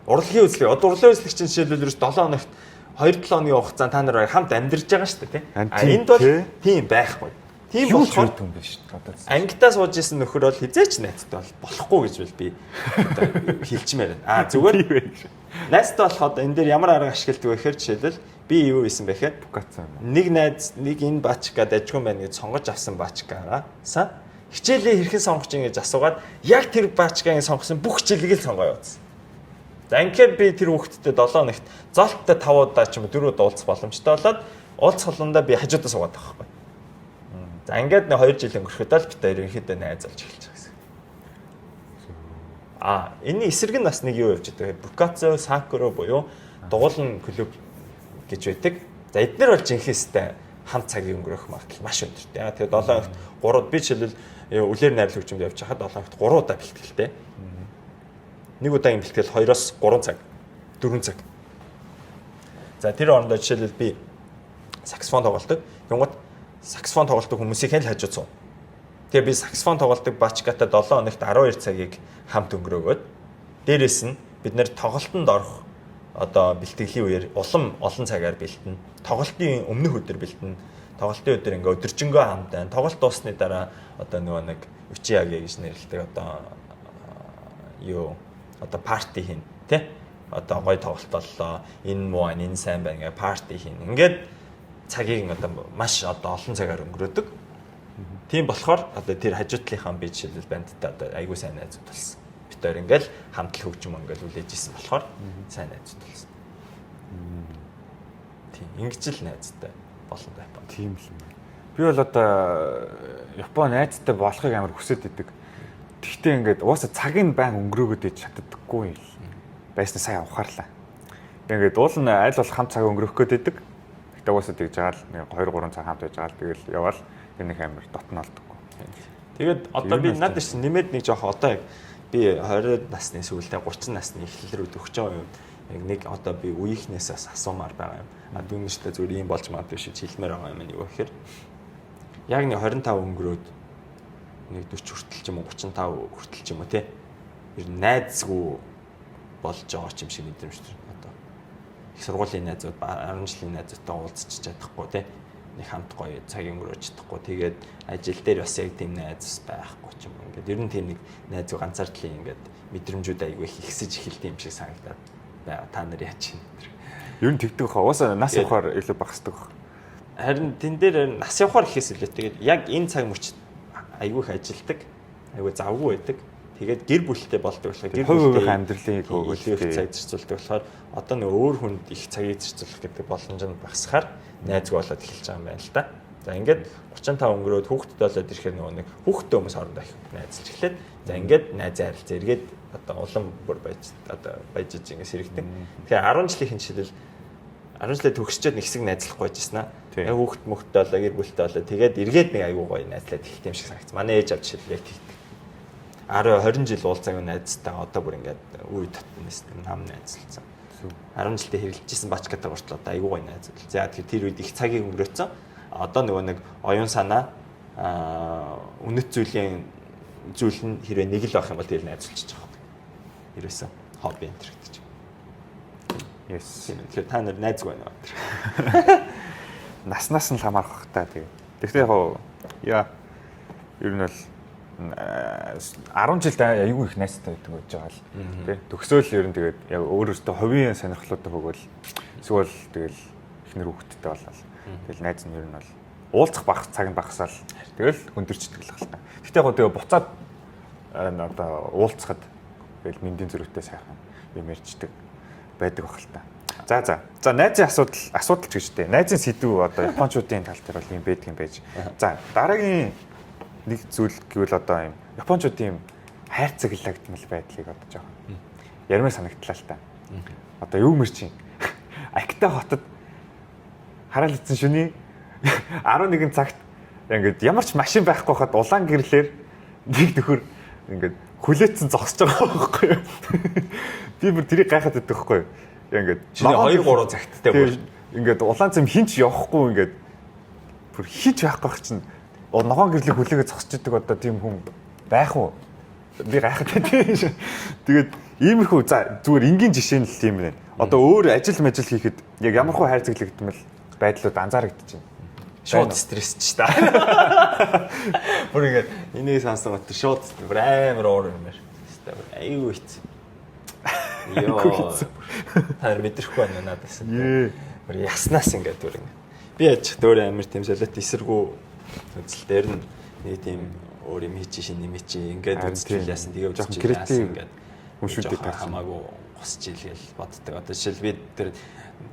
Урлагийн үзлэг. Одоо урлагийн үзлэг чинь жишээлбэл 7 хоногт 2-7 хоногийн хугацаанд та нар хамт амьдарч байгаа шүү дээ, тий? Энд бол тийм байхгүй. Тийм болохоор юм биш одоо. Ангидаа сууж исэн нөхөр бол хизээч найзтай болохгүй гэж би одоо хэлчмээр байна. Зүгээр найзтай болоход энэ дээр ямар арга ашигладаг вэ гэхээр жишээлбэл би юу хийсэн бэ гэхээр нэг найз нэг энэ баачкад ажгүй байна гэж сонгож авсан баачкаагаасаа хичээлээ хэрхэн сонгож ин гэж асуугаад яг тэр баачкагийн сонгосон бүх хичээлийг л сонгоо явуулсан. За ингээд би тэр хүүхдтэй 7 хоногт золттой 5 удаа ч юм уу 4 удаа уулзах боломжтой болоод уулзах холондоо би хажуудаа суугаад байгаа байхгүй. За ингээд 2 жил өнгөрөхөд л бид хоёр ерөнхийдөө найз болж эхэлж байгаа гэсэн. Энэний эсрэг нь бас нэг юу явж байгаа. Букацо Сакуро буюу дугуулн клуб гэж байдаг. За эдгээр бол жинхэнэстэй хамт цагийг өнгөрөх магадлал маш өндөртэй. Тэгээд 7 хоногт 3 би жишээлбэл үлээр найрал хөгжимд явж хахад 7 хоногт 3 удаа бэлтгэлтэй. Нэг удаагийн бэлтгэл 2-оос 3 цаг, 4 цаг. За тэр орондоо жишээлбэл би саксофон тоглодог. Тэнгууд саксофон тоглодог хүмүүсийн л хажууд суу. Тэгээ би саксофон тоглодог баачкатай 7 хоногт 12 цагийг хамт өнгөрөөгөөд дээрэс нь бид нэр тоглолтод орох одоо бэлтгэлийн үеэр олон цагаар бэлтэнэ. Тоглолтын өмнөх өдөр бэлтэнэ. Тоглолтын өдөр ингээ өдөржингөө хамт байна. Тоглолт дуусны дараа одоо нөгөө нэг учияги гэж нэрлэдэг одоо парти хийн тий. Одоо гоё тоглолт боллоо. Энэ муу энэ сайн байна гэ парти хийн. Ингээд цагийг одоо маш одоо олон цагаар өнгөрөөдөг. Тийм болохоор одоо тэр хажуудлынхаа би жишээлбэл бандтай одоо айгүй сайн найзууд болсон. Бид хоёр ингээл хамтлаг хөгжим ингээл үлээж исэн болохоор сайн найзууд болсон. Тийм ингэж л найзтай болно Японд. Тийм л юм. Би бол одоо Япон найзтай болохыг амар хүсэж идэг. Тэгтээ ингээд угаасаа цагийг байн өнгөрөөгөөд иж чаддаггүй юм. Байсна сайн ухаарлаа. Ингээд уул нь аль болох хамт цаг өнгөрөх гээд идэг. Тэгтээ угаасаа тэгж жаал 2-3 цаг хамт байж байгаа л тэгэл яваал энэ амар дотн алдаггүй. Тэгээд одоо би надад ч нэмээд нэг жоох одоо би 20 насны сүүлдээ 30 насны эхлэл рүү төгсөж байгаа юм. Яг нэг одоо би үеийнхнээс бас асуумаар байгаа юм. Дүүнэртэй зүгээр юм болж магадгүй шүү хэлмээр байгаа юм юу гэхээр яг нэг 25 өнгөрөөд нэг 40 хүртэл ч юм уу 35 хүртэл ч юм уу тий. Ер нь найзгүй болж байгаа ч юм шиг мэдрэмж одоо их сургуулийн найзууд 10 жилийн найзуудтай уулзч чадахгүй тий. Нэг хамт гоё цаг өнгөрөөж чадахгүй. Тэгээд ажил дээр бас яг тийм найз байхгүй ч юм. Ингээд ер нь тийм нэг найзуу ганцаардлын ингээд мэдрэмжүүд аягүй ихсэж эхэлдэг юм шиг санагдаад байгаа. Та нар яа чинь. Ер нь тэгдэг хаа. Уусаа нас явахаар илүү багасдаг. Харин тэн дээр нас явахаар ихээс илүү тэгээд яг энэ цаг мөчид аягүй их ажилдаг. Аягүй завгүй байдаг. Тэгээд гэр бүлтэй болдог болохоор гэр бүлийн амьдралыг хөвгөлөх цаг зарцуулдаг болохоор одоо нэг өөр хүнд их цагийг зарцуулах гэдэг боломж нь багасхаар найзгүй болоод эхэлж байгаа юм байна л да. За ингээд 35 өнгөрөөд хүүхдэд болоод ирэхээр нөгөө нэг хүүхдтэй хүмүүс орондоо их найзлж эхлээд за ингээд найзын харилцаа эргээд одоо улам бүр байж одоо байж ингээд сэрэгдэг. Тэгэхээр 10 жилийн жишээлбэл 10 жилээ төгсчөөд нэг хэсэг найзлахгүй байжсэн аа. Яг хүүхэд мөхтэй болоо гэр бүлтэй болоо тэгээд эргээд нэг аягүй гоё найзлаад эхэлт юм шиг санагдсан. Манай ээж авч шил яг тэгдэг. 10 20 жил уулзаагүй найзтайгаа одоо бүр ингээд үе татнаас нам найзлцсан. 10 жилдээ хэрэлжсэн бачкатай гуртлаа одоо аягүй гоё найз. За тэгэхээр тэр үед их цагийг өнгөрөөцсөн. Одоо нөгөө нэг оюун санаа үнэт зүйл нь хэрвээ нэг л байх юм бол тэр найзлчих жоох. Ерөөсөө хобби энэ гэж. Yes. Тэгэхээр та нар найзгүй байна. Наснаас нь л хамаарах та тэгээ. Тэгвэл яг ер нь бол 10 жилд аягүй их найзтай байдаг гэж байгаа л тий. Төгсөөл ер нь тэгээд яг өөрөөсөө хувийн сонирхлуудаа хөгөөл эсвэл тэгэл ихнэр хүүхдтэй болол. Тэгэл найз нь ер нь бол уулзах баг цаг нь багасаал. Тэгэл хөндөрчдөг л хаалта. Гэтэ яг тэгээ буцаад одоо уулзахад тэгэл мэндийн зөрүүтэй сайхан юм ярьждаг байдаг бахал та. За найзын асуудал ч гэжтэй. Найзын сэдв одоо японочдын тал дээр бол юм байдаг юм байж. За дараагийн нэг зүйл гэвэл одоо юм японочдын хайрцаглагдмал байдлыг одоо жоохон ярмаар санагдлаа л та. Одоо юу мэр чинь Акита хотод хараал эзэн шөнийн 11 цагт ингээд ямар ч машин байхгүй хахад улаан гэрлэр нэг нөхөр ингээд хүлээцэн зогсож байгаа байхгүй юу? Би бүр тэрийг гайхаад байдаг байхгүй юу? Ингээд 2 3 цагт те бүр ингээд улаан цэм хинч явахгүй ингээд бүр хинч байхгүй чинь ногоон гэрлийг хүлээгээ зогсож идэг одоо тийм хүн байх уу? Би гайхаад байдаг. Тэгээд иймэрхүү за зүгээр энгийн жишээ нь л тийм байна. Одоо өөр ажил хийхэд яг ямархуу хайрцаглагдмал байдлууд анзаарэгдэж байна. Шууд стрессч та. Бүр ингээд энийг сансан гот шууд бүр амар уур юм байна. Аюу хэц. Йоо. Та мэдрэхгүй байна надаас. Бүр яснаас ингээд бүр ингээд. Би яж дөөр амар тийм солиот эсэргүү үзэл дээр нь нэг тийм өөр юм хийж шин юм чи ингээд үзчихэл яасан тэгээ үзчихэл яасан ингээд хүмшүүлдэг хамаагүй госч ийлгээл боддог. Одоо жишээл би тэр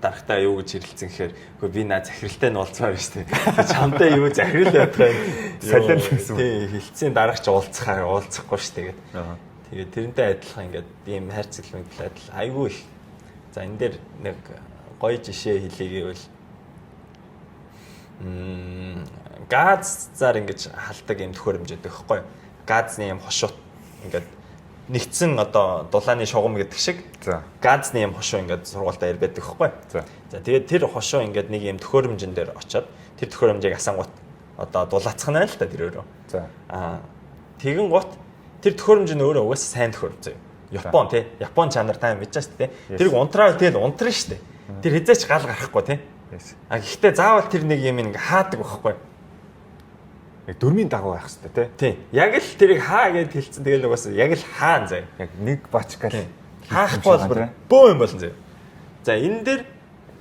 дарахтаа юу гэж хэрэлцэн гэхээр үгүй би наа захиралтай нь уулзмаар шүү дээ. Чамтай юу захирал ятах юм. Солион гэсэн. Тий, хилцэн дарагч уулзахгүй шүү дээ гэдэг. Тэгээд тэрнтэй адилхан ингээд ийм хайрцаглалт адил айгүй их. За энэ дээр нэг гоё жишээ хэлийгээвэл газар ингэж халдаг юм төхөөрөмжтэй байхгүй. Газны юм хошууд ингээд нэгдсэн одоо дулааны шугам гэдэг шиг. За. Газны юм хошуу ингээд сургуультаа ир байдаг байхгүй. За. За тэгээд тэр хошуу ингээд нэг юм төхөөрөмжн дээр очиод тэр төхөөрөмжийг асангуут одоо дулаацах нь л та тэр өөрөө. За. Тэгэн гут тэр төхөөрөмж нь өөрөө угаасаа сайн төхөөрөмж зөө. Япон тий. Япон чанар та мэдэж шүү дээ. Тэрийг унтраа тэгэл унтрна шүү дээ. Тэр хязгаарч гал гарахгүй тий. Гэхдээ заавал тэр нэг юм ингээ хаадаг байхгүй. Дөрмийн дагуу байх хэрэгтэй тий. Яг л тэрийг хаа гэж хэлсэн тэгэл угаасаа яг л хаан заяа. Яг нэг бачкал хаахгүй бол бөө юм болно заяа. За энэ дээр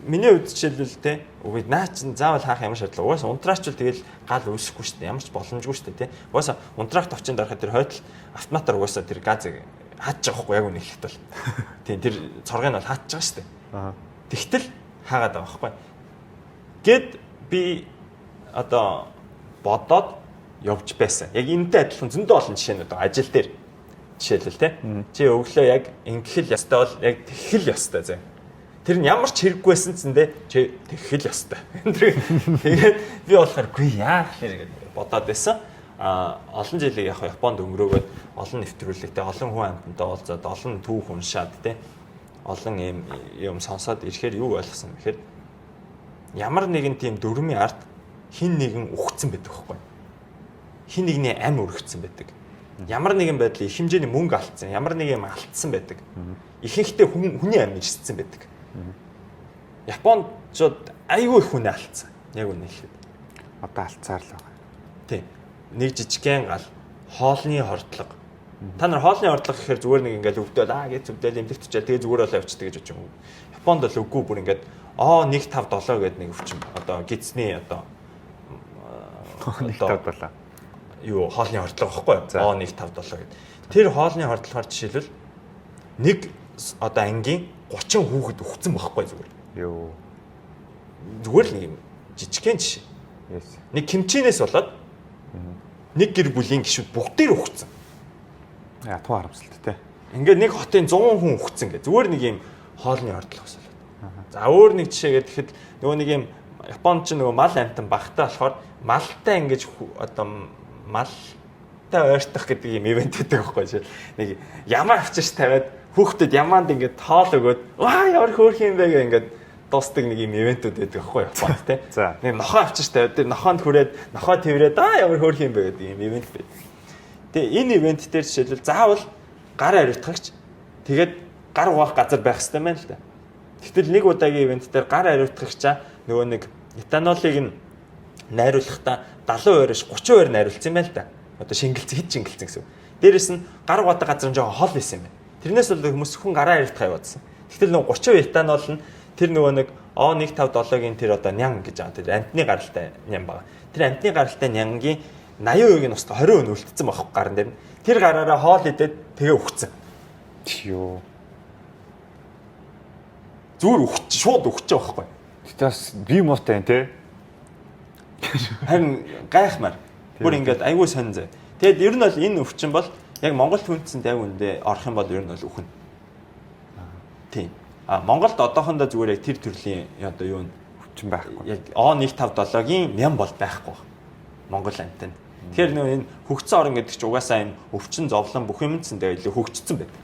миний хувьд жишээлбэл тий. Үгүй наа чин заавал хаах ямар шаардлага. Угаасаа унтраачвал тэгэл гал үүсэхгүй шүү дээ. Ямар ч боломжгүй шүү дээ тий. Угаасаа унтраахт овчин дарахад тэр хойтол автоматар угаасаа тэр газыг хаач байгаа байхгүй яг үнэ хэлэхэд бол. Тий тэр цоргыг нь бол хаач байгаа шүү дээ. Тэгтэл хаагаад байгаа байхгүй. Гэт би одоо бодоод явж байсан. Яг энэтэй адилхан зөндөө олон жишээнүүд байгаа. Ажил дээр жишээлбэл тий. Чи өглөө яг ингэхэл ёстой бол яг тэгхэл ёстой зэ. Тэр нь ямар ч хэрэггүйсэн цэндээ чи тэгхэл ёстой. Тэгээд би болохоор гүй яах вэ гэж бодоод байсан. Олон жилийг яг Японд өнгөрөөгөөд олон нэвтрүүлэгтэй олон хүн амьтантай уулзаад олон түүх уншаад тий. Олон юм сонсоод ирэхээр юу ойлгосон гэхээр ямар нэгэн тийм дөрмийн ард хин нэгэн ухцсан байдаг байхгүй. Хин нэгний ам өргөцсөн байдаг. Ямар нэгэн байдлаар их хэмжээний мөнгө алдсан, ямар нэг юм алдсан байдаг. Ихэнхдээ хүний ам ирссэн байдаг. Япончууд айгүй их хүнээ алдсан. Яг үнэ хэлээд. Одоо алдсаар л байгаа. Тий. Нэг жижигхэн гал хоолны хордлого. Та нар хоолны хордлого гэхээр зүгээр нэг ингээл өвдөөл гэж өвдөөл эмдэх тучаа тэгээ зүгээр болоо явчихдаг гэж бодож юм. Японд л үгүй бүр ингээд 157 гэдэг нэг өвчин. Одоо гидсний одоо 157. Юу хоолны хордлого байхгүй юу? 157 гэдэг. Тэр хоолны хордлогоор жишээлбэл нэг одоо ангийн 30 хүүхэд өгцөн байхгүй зүгээр. Йоо. Зүгээр л нэг юм жижигхэн жишээ. Нэг кимчинээс болоод нэг гэр бүлийн гишүүд бүгдээр өгцөн. Ятуу харамсалтай те. Ингээд нэг хотын 100 хүн өгцөн гэ. Зүгээр нэг юм хоолны хордлого болоод. За өөр нэг жишээ гэхэд нөгөө нэг юм Японд ч нөгөө мал амтан багтаа болохоор малтай ингэж одоо малтай ойртох гэдэг юм ивент гэдэг байхгүй чи. Нэг ямаа авчирч тавиад хүүхдэд ямаанд ингэж тоол өгөөд ваа ямар хөөрх юм бэ гэх ингэж дуустдаг нэг юм ивентүүд байдаг байхгүй Японд тий. За. Нэг нохоо авчирч тавиад тэр нохоонд хүрээд нохоо тэрээд ямар хөөрх юм бэ гэдэг юм ивент байд. Тэгээ энэ ивент дээр жишээлбэл заавал гар ариутгагч тэгээд гар угаах газар байх хэрэгтэй байна л да. Гэтэл нэг удаагийн ивент дээр гар ариутгагчаа нөгөө нэг этанолыг нь найруулахдаа 70%-ээс 30% найруулсан юм байна л да. Одоо шингэлцэн хэд шингэлцэн гэсэн. Дээрээс нь гар угаадаг газар нь жоохон хол байсан юм байна. Тэрнээс бол хүмүүс хүн гараа ариутгах яваадсан. Гэтэл нөгөө 30% этанол нь тэр нөгөө нэг O157-гийн тэр одоо нян гэж байгаа. Тэр амтны гаралтай нян байгаа. Тэр амтны гаралтай нянгийн 80% нь устга 20% нь үлдсэн байхгүй гарн дээр. Тэр гараараа хоол идээд тэгээ өгцөн. Тиё. Зүгээр шууд өгч байгаа байхгүй. Тэгтээ бас би муутай юм те. Харин гайхмаар. Бүр ингээд айгүй сонь зэ. Тэгэд ер нь бол энэ өвчин бол яг Монгол хүнцэн 50% орох юм бол ер нь бол үхэн. Тийм. Монголд одоохондоо зүгээр яг тэр төрлийн одоо юу Өвчин байхгүй. Яг O157-гийн ням бол байхгүй. Монгол амтэн. Тэгэхээр нөө энэ хөгжсөн орн гэдэг чинь угаасаа энэ өвчин зовлон бүх юмцэндээ илүү хөгжсөн байдаг.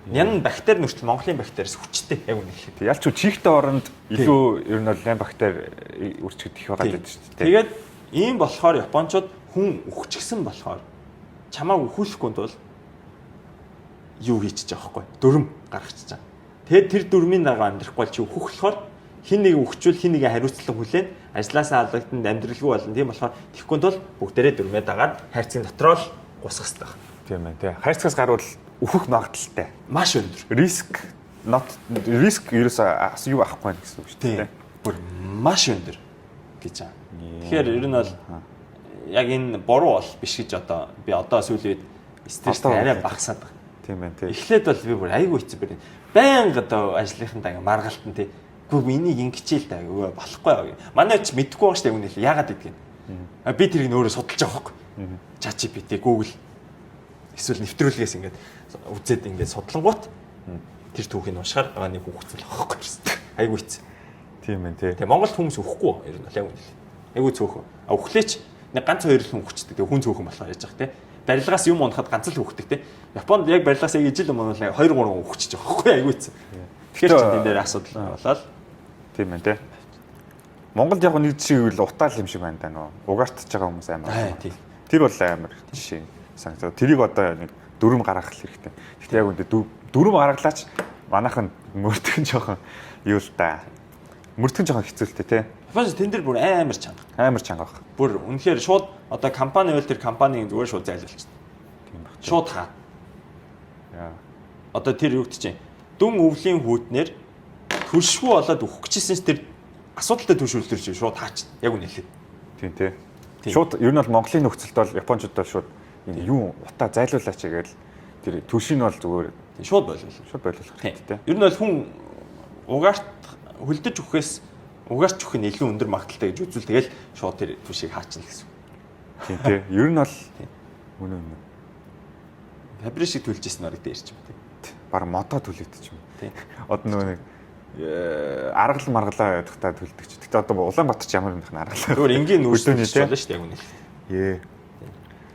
Ням бактери нөртөл Монголын бактериас хүчтэй яг үнэ хэлэхэд. Ялч чихтэй оронд илүү ер нь бол ням бактери үрчгэд их байгаа гэдэг шүү дээ. Тэгээд ийм болохоор Япончууд хүн өгчихсэн болохоор чамааг өхүүлэхгүй тул юу хийчих жоохгүй. Дүрм гаргачих чам. Тэгээд тэр дүрмийн дагаа амьдрахгүй чи өөхөх болохоор хин нэг өгчүүл хин нэг хариуцлага хүлээн ажилласаа алдагтанд амьдралгүй болно. Тийм болохоор тэгхгүй тул бүгдээрээ дүрмээ дагаад хайрцгийн дотроо л гусгах хэрэгтэй байна. Тийм ээ тий. Хайрцагаас гарвал өөхөх магадaltaй. Маш өндөр. Риск ерөөсөө юу авахгүй байх гэсэн үг шүү дээ. Бүр маш өндөр гэж байгаа. Тэгэхээр ер нь бол яг энэ буруу бол биш гэж одоо би одоо сүүлийн үед стресс арай багасаад байна. Тийм байна тий. Эхлээд бол би бүр айгүй хэцүү байна. Байнга одоо ажлынхандаа ингээ маргалтан тий. Гүг энийг ингэчээл та болохгүй. Манай ч мэдэхгүй байгаа шүү дээ үнэ л яагаад гэдгийг. Би тэрийг өөрөө судалж байгаа байхгүй. ChatGPT, Google эсвэл нэвтрүүлгээс ингээд үзээд ингээд судлангуут тэр түүхийг уншихаар байгаа нэг хүүхдэл авахгүй гэсэн. Айгүй хэцүү. Тийм ээ тий. Тэгээ Монголд хүмүүс өхгүй ер нь яг үнэ л. Айгүй цөөхөн. Өөхлөөч нэг ганц хоёр хүн өөхчдөг. Тэгээ хүн цөөхөн болохоор яаж байгаа те. Барилгаас юм унахад ганц л өөхдөг те. Японд яг барилгаас яг ижил юм бол 2 3 өөхчихөж байгаа байхгүй айгүй хэцүү. Тэгэхээр ч энэ дээр асуудал болоод тийм ээ тий. Монголд яг нэг жишээ үйл утаал юм шиг байна даа нөө. Угаартж байгаа хүмүүс амар. Тэр бол амар жишээ. Санагдав. Тэрийг одоо нэг дүрм гаргах хэрэгтэй. Гэхдээ яг үндэ дүрм гаргалаач манайхан мөрдгөн жоохон юу л да. Мөрдгөн жоохон хэцүүлтэй тий. Японд тэн дээр бүр амар чанга. Амар чанга баг. Бүр үнэхээр шууд одоо компани үйл тэр компаниг зүгээр шууд зайлуулчихсан. Тийм баг. Шууд хаа. Яа. Одоо тэр юу гэж чинь дүн өвлийн хүүтнэр төлшгүй болоод өгөх гэжсэн ч тэр асуудалтай төлшүүлэлтэр чинь шууд хаач. Яг үнэ хэлээ. Тийм тий. Шууд ер нь бол Монголын нөхцөлд бол Япончууд бол шууд энэ юу утаа зайлуулаач гээл тэр төлшийг нь бол зүгээр шууд болов. Шууд боловлох хэрэгтэй. Ер нь бол хүн угаарт хөлдөж өгөхөөс угаарч өгөх нь илүү өндөр магадaltaй гэж үзвэл тэгэл шууд тэр төлшийг хаачна гэсэн. Тийм тий. Ер нь бол үнэ. Фабрик шиг төлж ирсэн орог дээр ч юм тий. Бараг модоо төлөөд ч юм. Тий. Одоо нөгөө нэг аргал маргалаа ядахтаа төлдөг ч. Гэтэ одоо Улаанбаатар ч ямар нэг аргалаа. Өөр энгийн нүүрстэй болно шүү дээ яг үнэ. Ээ.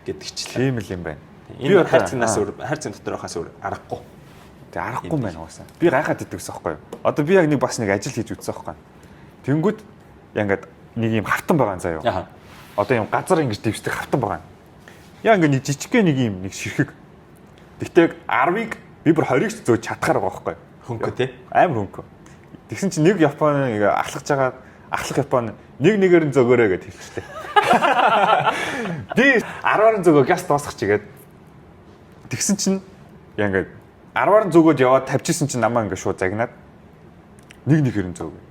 Гэдэг ч тийм л юм байна. Энэ хайрцагнаас өөр хайрцаг дотор байхаас өөр аргагүй. Тэг аргагүй юм байна уусаа. Би гайхаад иддэг гэсэн байхгүй юу? Одоо би яг нэг бас нэг ажил хийж үзсэн байхгүй юу? Тэнгүүд яг ингээд нэг юм хавтан байгаа заа юу. Одоо юм газар ингэж дэвшдэг хавтан байгаа. Яа ингээд нэг жижигхэн нэг юм нэг ширхэг. Тэгтээ 10-ыг би бүр 20-ыг зөө чадхаар байгаа байхгүй юу? Хөнгө тий. Амар хөнгө. Тэгсэн чинь нэг Японы ахлах жагаа ахлах Японы нэгээр нь зөгөөрэй гэж хэлчихлээ. Би 10-аар зөгөө газ дуусгах чигээд тэгсэн чинь яа ингээд 10-аар зөгөөд яваад тавьчихсан чинь намаа ингээд шууд загнаад нэгээр нь зөгөө.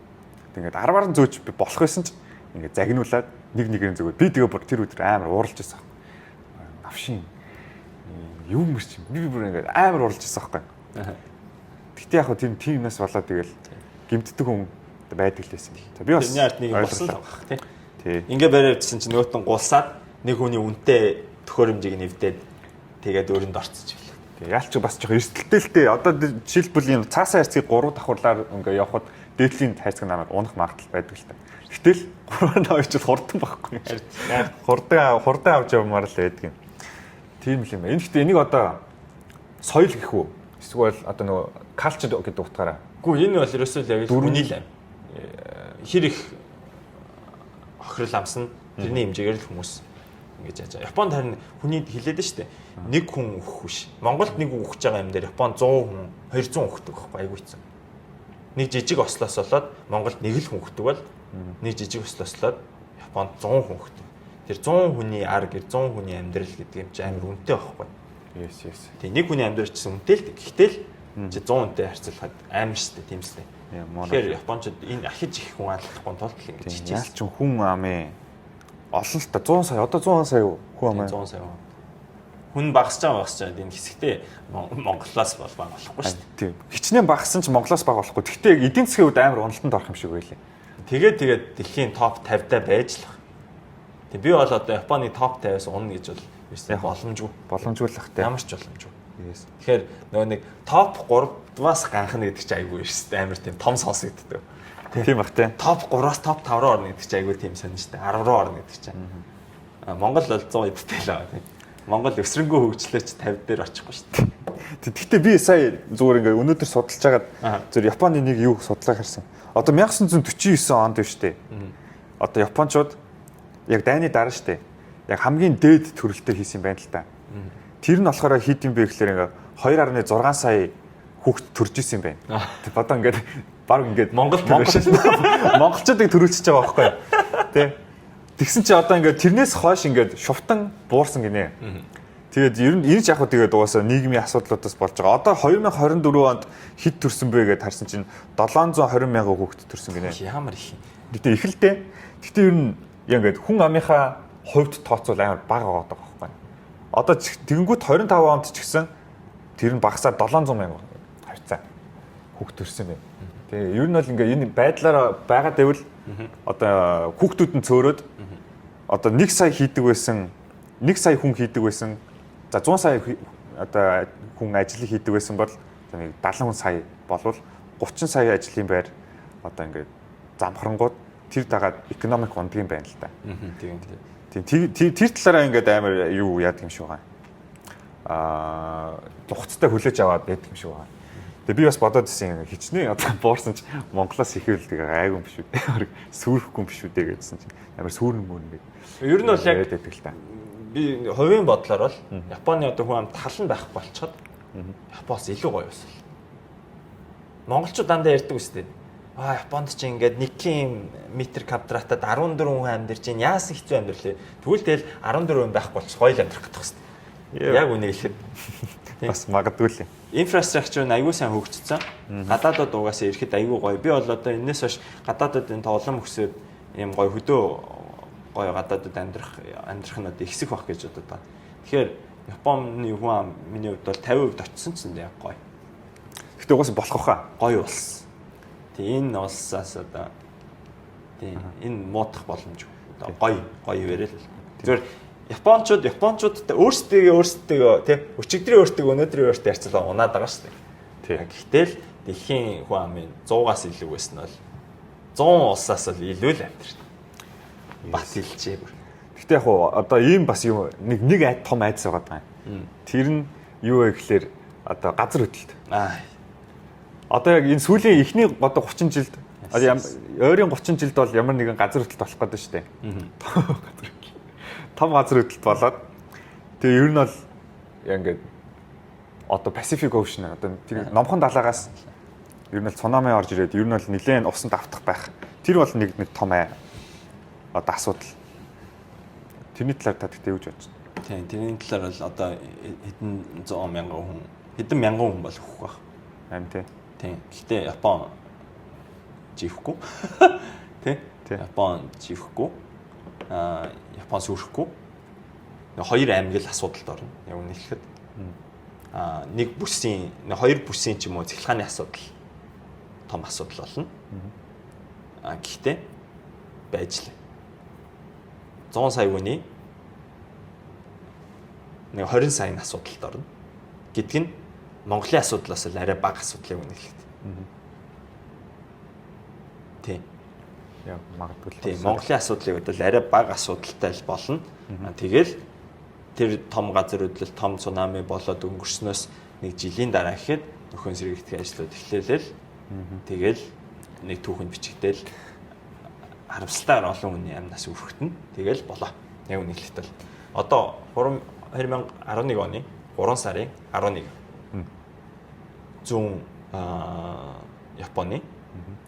Тэгээд 10-аар зөөж би болох байсан чинь ингээд загнуулаад нэгээр нь зөгөө. Би тэгээ бүр тэр өдөр амар ууралж байсан. Навшин юу мэрч би бүр ингээд амар ууралж байсан байхгүй. Гэтэ яг хөө тиймнээс болоод тэгэл гимтдэг хүн байдаг л байсан. Би бас энэ арт нэг болсон л байгаа тий. Тий. Ингээ барайдсан чинь нөгөөтөн гулсаад нэг хүний үнэтэй төхөөрөмжийг нэвдээд тэгээд өөрөнд орцож байлаа. Яалч бас жоохон эрсдэлтэй л дээ. Одоо жишээлбэл энэ цаасаа харьцгийг 3 давхарлаар ингээ явхад дээдлийн хайрцаг намайг унах магадлал байдаг л та. Гэтэл 3-2 жил хурдан байхгүй. Хурдан авч явмаар л байдаг юм. Тийм л юм байна. Гэхдээ энийг одоо соёл гэх үү? Эсвэл одоо нөгөө culture гэдэг утгаараа. Үгүй энэ бол ерөөсөө л яг хүний л аим. Хэр их хохирол амсна тэрний хэмжээгээр л хүмүүс ингэж яаж. Японд харин хүний хэлээд нь шүү дээ. Нэг хүн өөх биш. Монголд нэг хүн өөхж байгаа юм дээр Японд 100 хүн 200 өөхдөг байхгүй айгүй хэцүү. Нэг жижиг ослоос болоод Монголд нэг л хүн өөхдөг бол нэг жижиг ослоос болоод Японд 100 хүн өөхдөг. Тэр 100 хүний ар гэр 100 хүний амьдрал гэдэг юм чи амар үнэтэй байхгүй. Yes. Тэг нэг хүний амьдрал ч үнэтэй л гэхдээ л чи 100 хүнтэй харьцуулахад амар шүү дээ тийм л дээ. Тэгэхээр Япончууд энэ ахиж их хүн алахгүй тулд л ингэж хичээсэн. Яалч хүн амын олон л та 100 сая одоо 100 сая хүн амын 100 сая хүн багасч байгаа энэ хэсэгтээ Монголоос бол баг болохгүй шүү дээ. Тийм. Хичнээн багассан ч Монголоос баг болохгүй. Гэхдээ яг эдийн засгийн хувьд амар уналтанд орох юм шиг байлээ. Тэгээд дэлхийн топ 50-даа байж л. Тэг би бол одоо Японы топ 50-аас унах гэж бол яг боломжгүй л хахтай. Ямар ч боломжгүй. Тэгэхээр нөгөө нэг топ 3-аас ганхна гэдэг чинь айгүй шүү дээ. Амар тийм том сонсогддог. Тийм бах тий. Топ 3-аас топ 5 руу орно гэдэг чинь айгүй тийм сонь шүү дээ. 10 руу орно гэдэг чинь. Монгол бол 100 эдтэй л байгаа. Монгол өсрөнгөө хөгжлөөч 50 дээр очихгүй шүү дээ. Тэгэхдээ би сая зүгээр ингээ өнөөдөр судалж хагаад зөв Японы нэг юу судлаа харсан. Одоо 1949 онд шүү дээ. Одоо Япончууд яг дайны дараа шүү дээ. Яг хамгийн дээд төрөлтөөр хийсэн юм байна л та. Тэр нь болохоор хэд юм бэ гэхээр ингээ 2.6 сая хүүхэд төрж исэн юм байна. Тэг одоо ингээд баг ингээд монголчуудыг төрүүлчихэж байгаа байхгүй юу? Тэ. Тэгсэн чи одоо ингээд тэрнээс хойш ингээд шувтан буурсан гинэ. Тэгээд ер нь энэ ч яг хөө тэгээд угаасаа нийгмийн асуудлуудаас болж байгаа. Одоо 2024 онд хэд төрсөн бэ гэдээ харсан чинь 720 мянган хүүхэд төрсөн гинэ. Ямар их юм. Гэтэ их л дээ. Гэтэ ер нь яг ингээд хүн амынхаа хувьд тооцвол амар бага байгаа байхгүй. Одоо тэгэнгүүт 25 онд ч гэсэн тэр нь багасаар 700 мянган хавцаа хүүхэд төрсөн юм. Тэгээ ер нь бол ингээд энэ байдлаараа байгаа дэвэл одоо хүүхдүүд нь цөөрөөд одоо 1 сая хийдэг байсан 1 сая хүн хийдэг байсан за 100 сая одоо хүн ажил хийдэг байсан бол 70 сая болвол 30 сая ажлын байр одоо ингээд замхрангууд тэр дагаад экономик ундаг юм байна л да. Тийм тэр талаараа ингээд амар юу яадаг юм шиг байгаа. Хугацтай хүлээж аваад байдаг юм шиг байгаа. Тэгээ би бас бодоод ирсэн хичнээн одоо буурсан ч Монголоос ихэвэл тэгээ гайгүй юм биш үү. Сүрхэхгүй юм биш үү гэдсэн чинь амар сүрэн мөн гэдэг. Ер нь бол яг байдаг л та. Би хувийн бодлоор бол Японы одоо хүн амт халан байх болчиход Япоос илүү гоё байсан. Монголчууд дандаа ярьдаг үстэй. Японд ч ингээд 1 км квадратад 14 хүн амьдарч ин яасан хэцүү амьдрал. Тэгвэл тэгэл 14 хүн байх болчих гоё л амьдрах гэдэг хэвчээ. Яг үнийг хэлэхэд бас магадгүй л юм. Инфраструктур нь аягүй сайн хөгжсөн. Гадаадууд угаасаа ирэхэд аягүй гоё. Би бол одоо энэс хойш гадаадуудын тоглоом өсөд ийм гоё хөдөө гоё гадаадууд амьдрах нь одоо ихсэх байх гэж бодод байна. Тэгэхээр Японы хүн ам миний хувьд бол 50% очсон ч юм яг гоё. Гэтэ угаасаа болох хаа. Гоё улс. Тэгээ энэ улсаас одоо тийм энэ муудах боломжгүй. Одоо гоё ярил. Зүгээр Япончууд өөрсдөө тий өчигдрийн өөртөө өнөөдрийн өөртөө харьцуулаад унаад байгаа шүү дээ. Гэтэл дэлхийн хүн амын 100-аас илүү байсан нь бол 100 улсаас л илүү л амьдрал. Бат хэлжээ. Гэтэ яг уу одоо ийм бас юм нэг том айдас байгаа юм. Тэр нь юу вэ гэхээр одоо газар хөдлөлт. Одоо яг энэ сүүлийн эхний одоо 30 жилд ойрын 30 жилд бол ямар нэгэн газар хөдлөлт болох гэдэг шүү дээ. Том газар хөдлөлт болоод тэгээ ер нь бол ингээд одоо Pacific Ocean одоо тэр номхон далаагаас ер нь л цунами орж ирээд ер нь бол нэлээд усанд автах байх. Тэр бол нэг том одоо асуудал. Тэрний талаар та тэгтээ юу гэж бодож байна? Тийм, тэрний талаар бол одоо хэдэн 100 мянган хүн, хэдэн мянган хүн бол хөх байх. Аим тий. Тийм. Гэхдээ Япон живхгүй. Тий. Япон живхгүй. Япон сүрхэхгүй. Хоёр аймаг л асуудалд орно. Яг үнэ хэлэхэд. Нэг бүсийн, хоёр бүсийн ч юм уу цэглэхааны асуудал том асуудал болно. Гэхдээ байж л 100 сая хүний нэг 20 саяны асуудалд орно. Гэдг нь Монголын асуудлаас л арай бага асуудал юм хэлэхэд. магадгүй. Тийм Монголын асуудлыг бодвол арай бага асуудалтай л болно. Тэгэл тэр том газрууд л том цунами болоод өнгөрснөөс нэг жилийн дараа гэхэд нөхөн сэргийгдэх ажлууд эхлэлэл тэгэл нэг түүхэнд бичигдэл харамсалтай олон хүний амнаас өрхтөн тэгэл болоо. Яг үнэхээр л одоо 2011 оны 3 сарын 11 зүүн Японы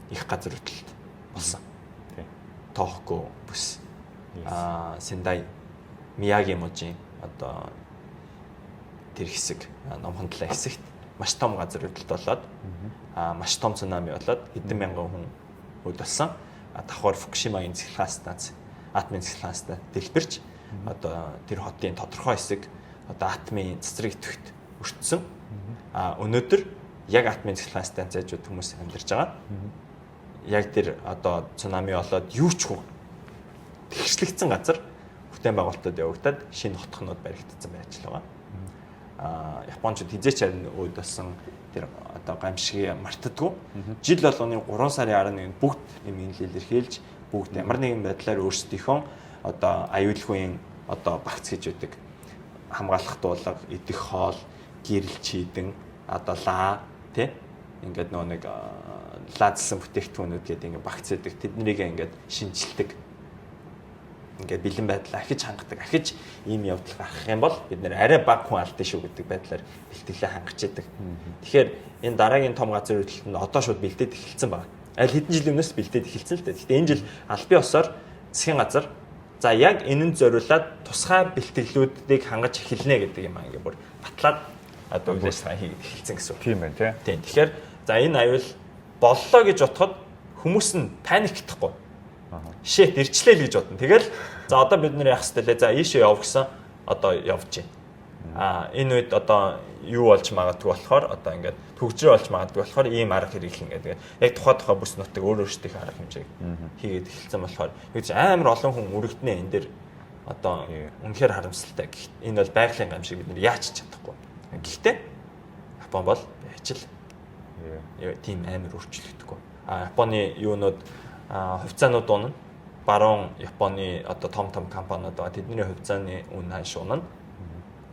их газар хөдлөлт болсон. Тохко бүс Сендай Миягиможийн одоо тэр хэсэг номхондлын хэсэгт маш том газар хөдлөлт болоод маш том цунами болоод хэдэн мянган хүн өлдсөн. Давхар Фукушимагийн цэглэхэн станц, атомын цэглэхэн станц дэлбэрч одоо тэр хотын тодорхой хэсэг одоо атомын цэцрэг идэвхт өртсөн. Өнөөдөр яг атомын цэглэхэн станцууд хүмүүс амьдарч байгаа. Яг тэр одоо цунами болоод юу ч хөө тэгшлэгдсэн газар бүтээн байгуулалтад явагдаад шинэ хотхнууд баригдсан байж л байгаа. Японочд хизээч харин үүд болсон тэр одоо гамшиг мартдаггүй. Жил болгоны 3 сарын 11-нд бүгд юм илэрхийлж бүгд ямар нэгэн байдлаар өөрсдийнхөө одоо аюулгүй одоо багц гэж үүдэг хамгаалах дуулга, идэх хоол, гэрэл чийдэн одоо лаа тий ингээд нэг лаадсан бүтээгдэхүүнүүд гэдэг ингээд багц үүдэг тэднийг ингээд шинжилдэг. Ингээд бэлэн байдлаа ахиж хангадаг. Ахиж ийм явдал гарах юм бол бид нэр арай бага хүн алдсан шүү гэдэг байдлаар бэлтгэлээ хангаж яадаг. Тэгэхээр энэ дараагийн том газар хөдлөлтөнд одоо шууд бэлдээд эхэлсэн байна. Аль хэдэн жилийн өмнөөс бэлдээд эхэлсэн л дээ. Гэхдээ энэ жил албан ёсоор засгийн газар за яг энэнд зориулаад тусгай бэлтгэлүүдийг хангаж эхэлнэ гэдэг юм аа ингээд бүр батлаад одоо үйлчлэгээ хийгээд эхэлсэн гэсэн үг. Тийм байна тий. Тэгэхээр за энэ аюул боллоо гэж бодоход хүмүүс нь паниктахгүй. Шэт ирчлээ л гэж бодно. Тэгэл за одоо бид нэр яах ёстой лээ. За ийшээ яв гэсэн одоо явж байна. Энэ үед одоо юу болж магадгүй болохоор одоо ингээд төгжрөө болж магадгүй болохоор ийм арга хэрэглэн гэдэг. Яг тухай бүс нутаг өөрөөсдийнхээ арга хэмжээг хийгээд эхэлсэн болохоор гэж амар олон хүн үргэлтнээ энэ дэр одоо үнэхээр харамсалтай. Энэ бол байгалийн гамшиг бид нэр яач чадахгүй. Гэхдээ Япон бол яач л тийм амар өөрчлөгдөхгүй. Японы юунууд хувьцаанууд унана. Баруун Японы одоо том компаниуд байгаа. Тэдний хувьцааны үн хойш унана.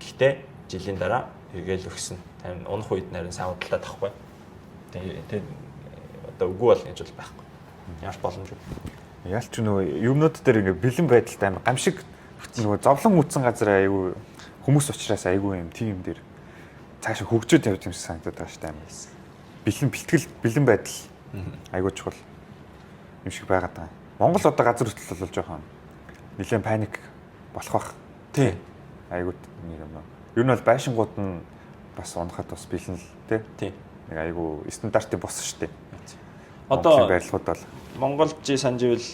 Гэхдээ жилийн дараа эргээл өгсөн. Тань унах үед нарийн савдлаад тахгүй. Тэгээд одоо үгүй бол гэж бол байхгүй. Ямар боломжгүй. Ялч нөгөө юмнууд дээр ингээ бэлэн байдалтай амар гамшиг нөгөө зовлон үтсэн газар айгүй хүмүүс учраас айгүй юм тийм дээр цаашаа хөгжөөд явж юм шиг санагдаад байгаа шүү дээ амар. Бэлэн бэлтгэл бэлэн байдал айгүй чухал юм шиг байгаад байгаа. Монгол одоо газар хөдлөл бол жоохон нэлээд паник болох бах. Тий. Айгүй нэг юм. Ер нь бол байшингууд нь бас унахад бас бэлэн л тий. Нэг айгүй стандартын бос шүү дээ. Одоо байрлалууд бол Монголжи санживл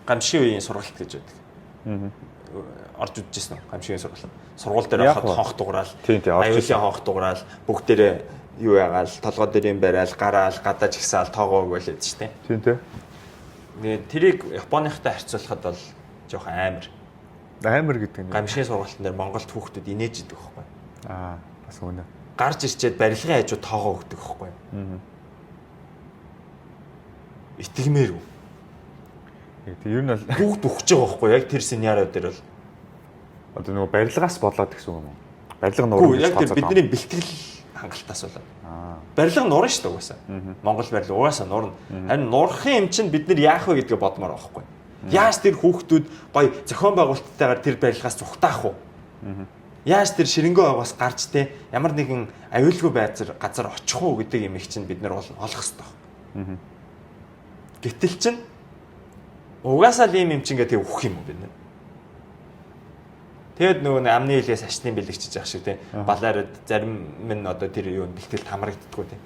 гамшигын үеийн сургалт гэж байдаг. Орж үдчихсэн үү? Гамшигын сургалт. Сургууль дээр хахад хонх дуграал, аюулын хонх дуграал, бүгдээрээ юу ягаал, толгой дээр юм бараал, гараал, гадааж гисаал тоогоог байлээд шүү дээ. Тийм тий. Тэгээд тэрийг Японыхтай харьцуулахад бол жоохон амар. Амар гэдэг нь гамшигын сургалтын дээр Монголд хүүхдүүд инээж идэг байхгүй. Бас үнэ. Гарч ирчээд барилгын хажуу тоогоо өгдөг байхгүй. Итгэмээр үү? Тэг ер нь бол бүгд өгч байгаа байхгүй яг тэр сценарио дээр бол одоо нөгөө барилгаас болоод гэсэн юм уу? Барилга нуурын яг тэр бидний бэлтгэл хангалтаас болоод. Барилга нуурна шүү дээ угаасаа. Монгол барилга угаасаа нуурна. Харин нуурхын юм чинь бид нар яах вэ гэдгээ бодмоор байгаа байхгүй. Яаж тэр хүүхдүүд гоё зохион байгуулалттайгаар тэр барилгаас зүхтаах вэ? Яаж тэр ширэнгөө байгаас гарч те ямар нэгэн аюулгүй газар очих уу гэдэг юм их чинь бид нар олох хэрэгтэй. Гэтэл чин угаасаа л юм чинь гэдэг өгөх юм уу бид нар. Тэгэд нөгөө амны хилээс ашны бэлэгчиж явах шиг те балаард зарим минь одоо тэр юу бэлтгэлд хамрагддаггүй те.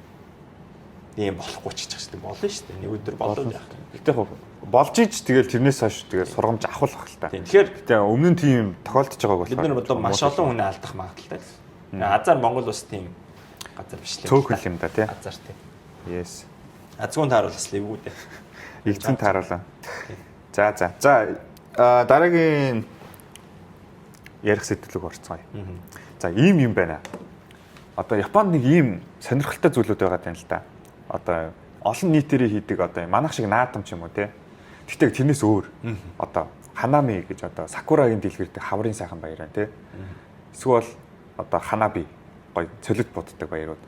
Ийм болохгүй ч гэж байна болно шүү дээ. Нэг өдөр болоод яах юм. Гэтэ болж ич тэгэл тэрнээс хойш тэгэл сургамж авах л та. Тэгэхээр өмнө нь тийм тохиолдож байгааг бол бид нар одоо маш олон хүн алдах магадaltaй. Азар Монгол ус тийм газар биш лээ. Цөөхөл юм да тий. Азар тийм. Yes. Азгуун тааруулсан л эвгүй дээ. Эвцэн тааруулаа. За дараагийн ярих сэдвлэг орцгоё. За ийм юм байна. Одоо Японд нэг ийм сонирхолтой зүйлүүд байгаа юм л да. Одоо олон нийтээрээ хийдэг одоо манайх шиг наадам ч юм уу те. Гэхдээ тэрнээс өөр. Одоо ханами гэж одоо сакурагийн дэлгэрдэг хаврын сайхан баяраа те. Эсвэл одоо ханаби гоё цолид буддаг баярууд.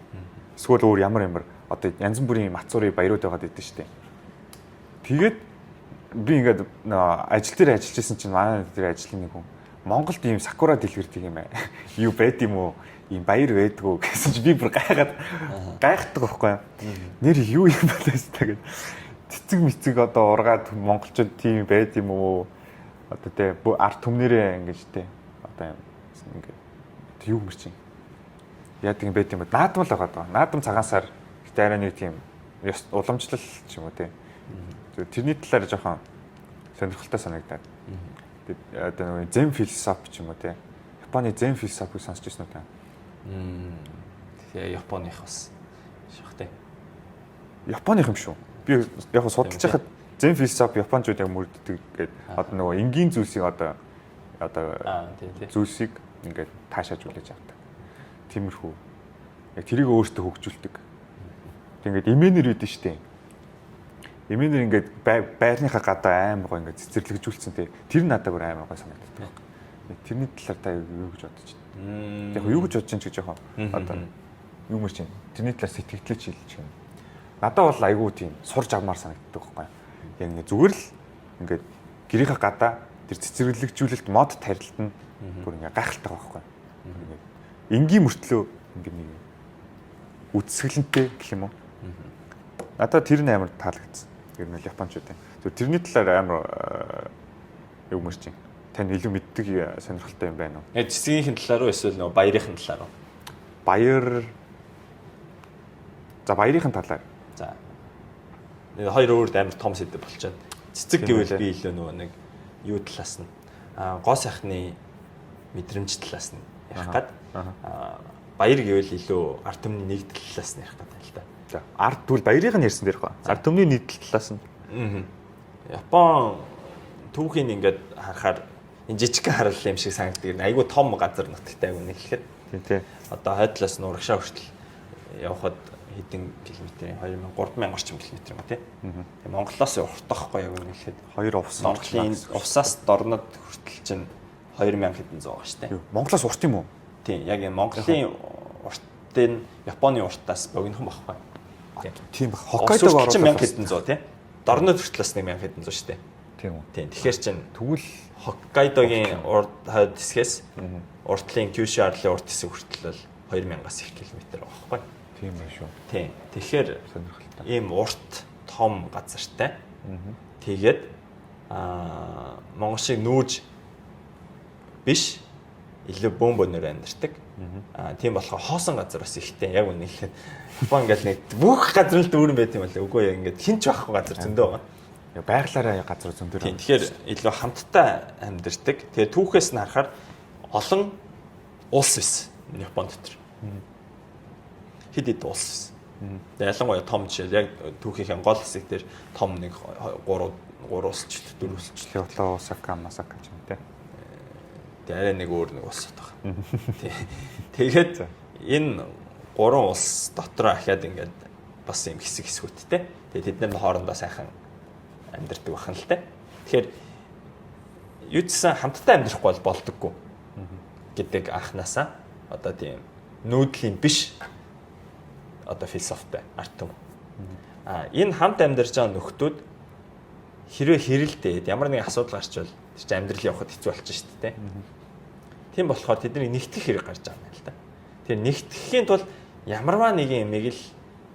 Эсвэл өөр ямар одоо янз бүрийн мацуурын баярууд байгаад идэв штэ. Тэгээд би ингээд ажил дээр ажиллаж исэн чинь манай дээр ажиллах нэг хүн Монголд ийм сакура дэлгэрдэг юм аа. Юу байд юм уу? Ийм баяр байдгүй гэсэн чи би бүр гайхаад гайхдаг байхгүй юу? Нэр юу юм бэ гэсэн. Цэцэг мэцэг одоо ургаад монголчууд тийм байд юм уу? Одоо тэ арт түмнэрээ ингэж тэ одоо ингээд юу мэр чинь. Яадаг юм байд юм бэ? Наадам л байгаа даа. Наадам цагаансаар гэтээ арай нэг тийм уламжлал ч юм уу тэ. Тэрний талаар жоохон сонирхолтой санагдаад. Одоо зен философи ч юм уу те. Японы зен философиг сонсч ирсэн үү та? Тэгээ Японых бас шахтай. Японых юм шүү. Би яг судалж байхад зен философи японочууд яг мөрддөг гэдэг одоо нөгөө энгийн зүйлсийг одоо зүйлсийг ингээд таашааж үлээж авдаг. Тиймэрхүү. Яг тэрийг өөртөө хөгжүүлдэг. Ингээд имэнэр үүдэн штэ. Имэнэр ингээд байрныхаа гадаа амар гоо ингээд цэцэрлэгжүүлсэн те. Тэр надад бүр амар гоо санагддаг. Тэрний талаар та юу гэж бодож байна? Яг юу гэж бодож чинь гэж яхаа. Одоо юу мөр чинь тэрний талаар сэтгэлдээ хэлж байна. Надад бол айгүй тийм сурж авмаар санагддаг байхгүй. Яг ингээд зүгээр л ингээд гэрийнхаа гадаа тэр цэцэрлэгжүүлэлт мод тарилт нь бүр ингээд гайхалтай байхгүй. Ингээд энгийн мөртлөө ингээд нэг үсгэлэнтэй гэх юм уу? Надад тэр нь амар таалагдсан. Ер нь японочдын. Тэрний талаар амар юу мөр чинь тань илүү мэддэг сонирхолтой юм байна уу? Яг цэцгийнхин талаар уу эсвэл нөгөө баярынхын талаар уу? Баяр. За баярынхын талаар. За. Хоёр өөр амар том сэдв болчиход. Цэцэг гэвэл би илүү нөгөө нэг юу талаас нь гоо сайхны мэдрэмж талаас нь ярих гад. Баяр гэвэл илүү арт түмний нэгдэл талаас нь ярих гэдэг л да. За арт түл баярыг нь ярьсан дээр гоо. Арт түмний нийтлэл талаас нь. Япон түүхийн ингээд харахаар энэ жижиг харал юм шиг санагддаг. Айгу том газар нутагтай айгу нэг хэлэхэд. Тийм тий. Одоо хойдлоос нь урагшаа хүртэл явхад хэдэн километрийн 3000 орчим километр юм тий. Тэгээ Монголоос уртахгүй яг нэг хэлэхэд 2 увс. Монголын увсаас дорнод хүртэл чинь 2000 хэдэн зуун байгаа шүү дээ. Монголоос урт юм уу? Тийм яг энэ Монголын уртын Японы уртаас богинохон багхгүй. Тийм баг. Хоккайдог оруулах 1000 хэдэн зуун тий. Дорнод хүртлээс 1000 хэдэн зуун шүү дээ. Тийм үү. Тийм. Тэгэхээр чин тэгвэл Хоккайдогийн урд хойд хэсгээс уртлын Кюши арлын урд хэсэг хүртэл 2000-аас их километр байгаа байхгүй. Тийм байх шүү. Тийм. Тэгэхээр сонирхолтой. Ийм урт том газартай. Тэгээд Монгол шиг нүүж биш илүү бөөнөр амьдардаг. Тийм болохоор хоосон газар бас ихтэй. Яг үнэ хэлэхэд Япон ингээл нэг бүх газар л дүүрэн байт юм байна. Үгүй яг ингээд хинч байхгүй газар зөндөө байгаа. Байглаараа газар зөндөө. Тийм. Тэгэхээр илүү хамттай амьдардаг. Тэгээд түүхээс нь харахаар олон улс байсан Япон дотор. Хэд хэд улс байсан. Ялангуяа том жишээ яг түүхийн гол хэсэг дээр том нэг 3 улсч 4 улсч Киото, Осака, Масака ч юм те. Тэгээ арай нэг өөр нэг улс байгаа. Тэгээд энэ 3 улс дотроо ахаад ингээд бас юм хэсэг хэсгүүдтэй. Тэгээд тэд нар хоорондоо сайхан амьдардаг бахан л те. Тэгэхээр юу ч гэсэн хамтдаа амьдрахгүй болдоггүй гэдэг анханасаа одоо тийм нүүдлийн биш одоо философитой арт түм. Энэ хамт амьдарч байгаа нөхдүүд хэрвээ хэрэлдээд ямар нэгэн асуудал гарчвал тэр чинь амьдрал явахад хэцүү болчих шүү дээ. Тийм болохоор тэдний нэгтгэх хэрэг гарч байгаа юм л да. Тэр нэгтгэхийн тулд ямарваа нэгэн юмыг л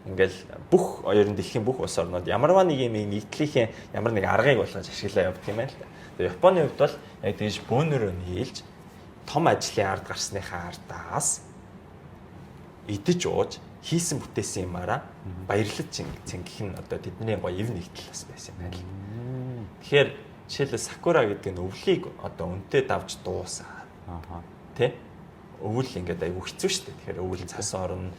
ингээл бүх оёрын дэлхийн бүх улс орнууд ямарваа нэг юм нийтлэхийн ямар нэг аргыг болгож ашиглаа явуулдаг юм байна л да. Тэгээ Японы хувьд бол яг тэгж бөөнөрөө нийлж том ажлын ард гарсныхаа ардаас идэж ууж хийсэн бүтээсэн юмараа баярлаж цэнгэх нь одоо тэдний гоё ив нэгдэл бас байсан юм байна л. Тэгэхээр жишээлбэл сакура гэдэг нь өвлийг одоо үнтэй давж дуусаа. Тэ? Өвөл ингээд айгүй хэцүү шүү дээ. Тэгэхээр өвөл цас орно,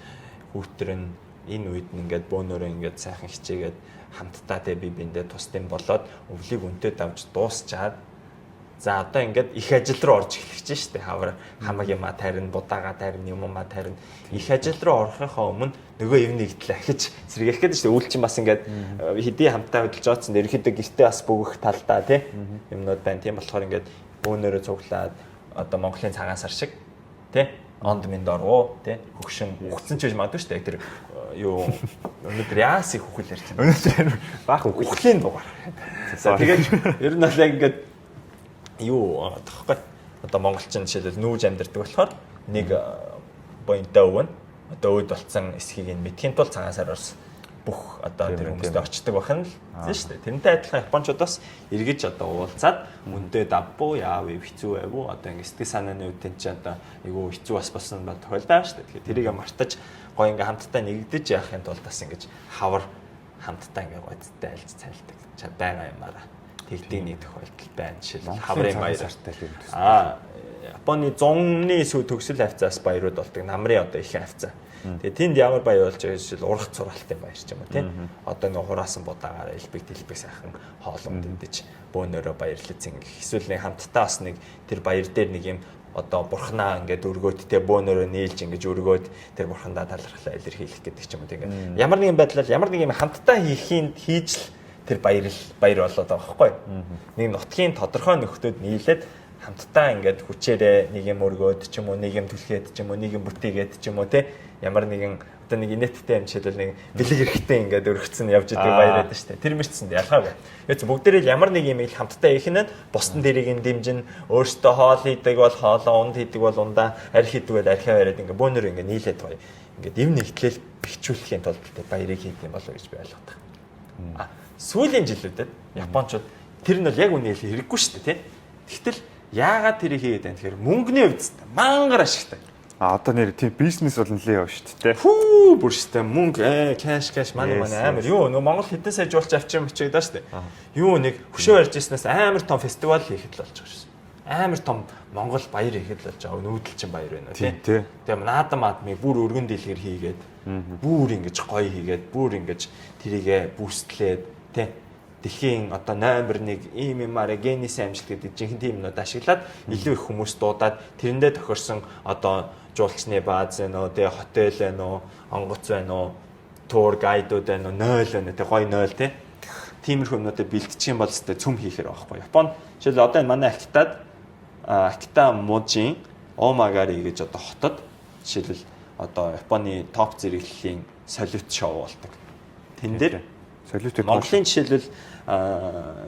хүүтрэн энэ үед нь ингээд бөөнөрөө ингээд сайхан хичээгээд хамтдаа тэ бие биендээ тусдын болоод өвлийг үнтэй давж дуусчаад За одоо ингээд их ажил руу орж эхлэх чинь шүү дээ. Хавар хамаг юма тарина, будаага тарина, юмаа тарина. Их ажил руу орохынхаа өмнө нөгөө ив нэгдэл ахиж сэргээх гэдэг шүү дээ. Үйлчин бас ингээд хэдий хамтаа хөдөлж байгаадсан. Ерөнхийдөө гэртээ бас бөгөх талдаа тий юмнууд байна. Тийм болохоор ингээд бөөнөрөө цуглаад одоо Монголын цагаан сар шиг тий онд минь доргоо тий хөгшин ч гэж магадгүй шүү дээ. Тэр юу өнөөдөр яас их хөхөл ярьж байна. Өнөөдөр баах хөхлийн дугаар. За тэгээд ер нь бол яг ингээд юу тоххой одоо монголчин жишээлбэл нүүж амьдардаг болохоор нэг боёнтой өвөн одоо өөд болцсон эсхийг нь мэдхийн тулд цагаан сараас бүх одоо тэр хүмүүст очдог байх нь л тийм шүү дээ. Тэрнтэй адилхан японочдоос эргэж одоо уулзаад мөндөө давбуу яав хэцүү байв уу одоо ингэ сэтгэл санааны үүдэн чи одоо айгүй хэцүү бас болсон бол тохиолдоо шүү дээ. Тэгэхээр тэрийг мартаж гоё ингээ хамтдаа нэгдэж яахын тулд бас ингэж хавар хамтдаа ингээ гойцтой альж цайлдаг байгаа юмараа тэгдэг нэг тохиолдол байна. Жишээлбэл хаврын баяр. Японы зуны төгсөл хавцаас баярууд болдог. Намрын одоо их хавцаа. Тэгээ тэнд ямар баяр болж байгаа жишээл урах зуралтын баяр ч юм уу тийм. Одоо нэг хураасан будаагаар элбэг дэлбэг сайхан хоолунд идэж бөөнөрөө баярлаж зинг. Эсвэл нэг хамтдаа бас нэг тэр баяр дээр нэг юм одоо бурхнаа ингээд өргөөд те бөөнөрөө нийлж ингэж өргөөд тэр бурхандаа талархлаа илэрхийлэх гэдэг ч юм уу тийм. Ямар нэгэн байдлаар ямар нэг юм хамтдаа хийж л тэр баяр болоод байгаа байхгүй. Нэг нутгийн тодорхой нөхдөд нийлээд хамтдаа ингээд хүчээрээ нэг юм өргөөд ч юм уу, нэг юм түлхээд ч юм уу, нэг юм бүтээгээд ч юм уу те ямар нэгэн одоо нэг инээдтэй юм жишээлбэл нэг бэлэг эрэхтэй ингээд өргөцсөн явж идэг баяр байдаг шүү дээ. Тэр мэрчсэнд ялгаагүй. Яц бүгдээрээ ямар нэг юм ил хамтдаа их нь бусдын дэрийг нь дэмжин өөртөө хоол хийдэг бол хоолоо, унд хийдэг бол ундаа, арх хийдэг бол архиа бариад ингээд бөөнөр ингээд нийлээд гоё. Ингээд эв нэгтлэл бэхжүүлэхийн тулд баярыг хийх юм болов гэж би ойлгодог. Сүүлийн жилүүдэд японочууд тэр нь бол яг үнэ хэлэх хэрэггүй шүү дээ, тийм. Тэгтэл яагаад тэрийг хийгээд байна тэгэхээр мөнгөний хувьд мангар ашигтай. Одоо нэр тийм бизнес бол нэлээд яв шүү дээ. Хүү бүр шүү дээ. Мөнгө кэш манай амар юу нөгөө Монгол хэдэн сая жуулч авчирсан бичээд даа шүү дээ. Юу нэг хөшөө ярьж ирснээс амар том фестивал хийхэд л болж байгаа шүү. Амар том Монгол баяр хийхэд л болж байгаа. Нүүдэлчин баяр байна тийм. Тэгээ наадам адмыг бүр өргөн дэлгэр хийгээд бүр ингэж гоё хийгээд бүр ингэж тэрийгэ бүүстлээд тийм. Дэлхийн одоо номер 1 ийм юмараа генисийн амжилт гэдэг жинхэнэ тиймнүүд ашиглаад илүү их хүмүүс дуудаад тэрэндээ тохирсон одоо жуулчны бааз байна уу, тэгээ хотел байна уу, онгоц байна уу, тур гайдууд байна уу, нойл байна тэгээ гоё нойл тий. Тиймэрхүү юмнуудыг бэлтчих юм бол өстэй цөм хийхэр байхгүй. Япон жишээл одоо энэ манай Акита Мужийн Омагари гэж одоо хотод жишээлбэл одоо Японы топ зэрэглэлийн солиот шоу болдог. Тэн дээр Монголын жишээлбэл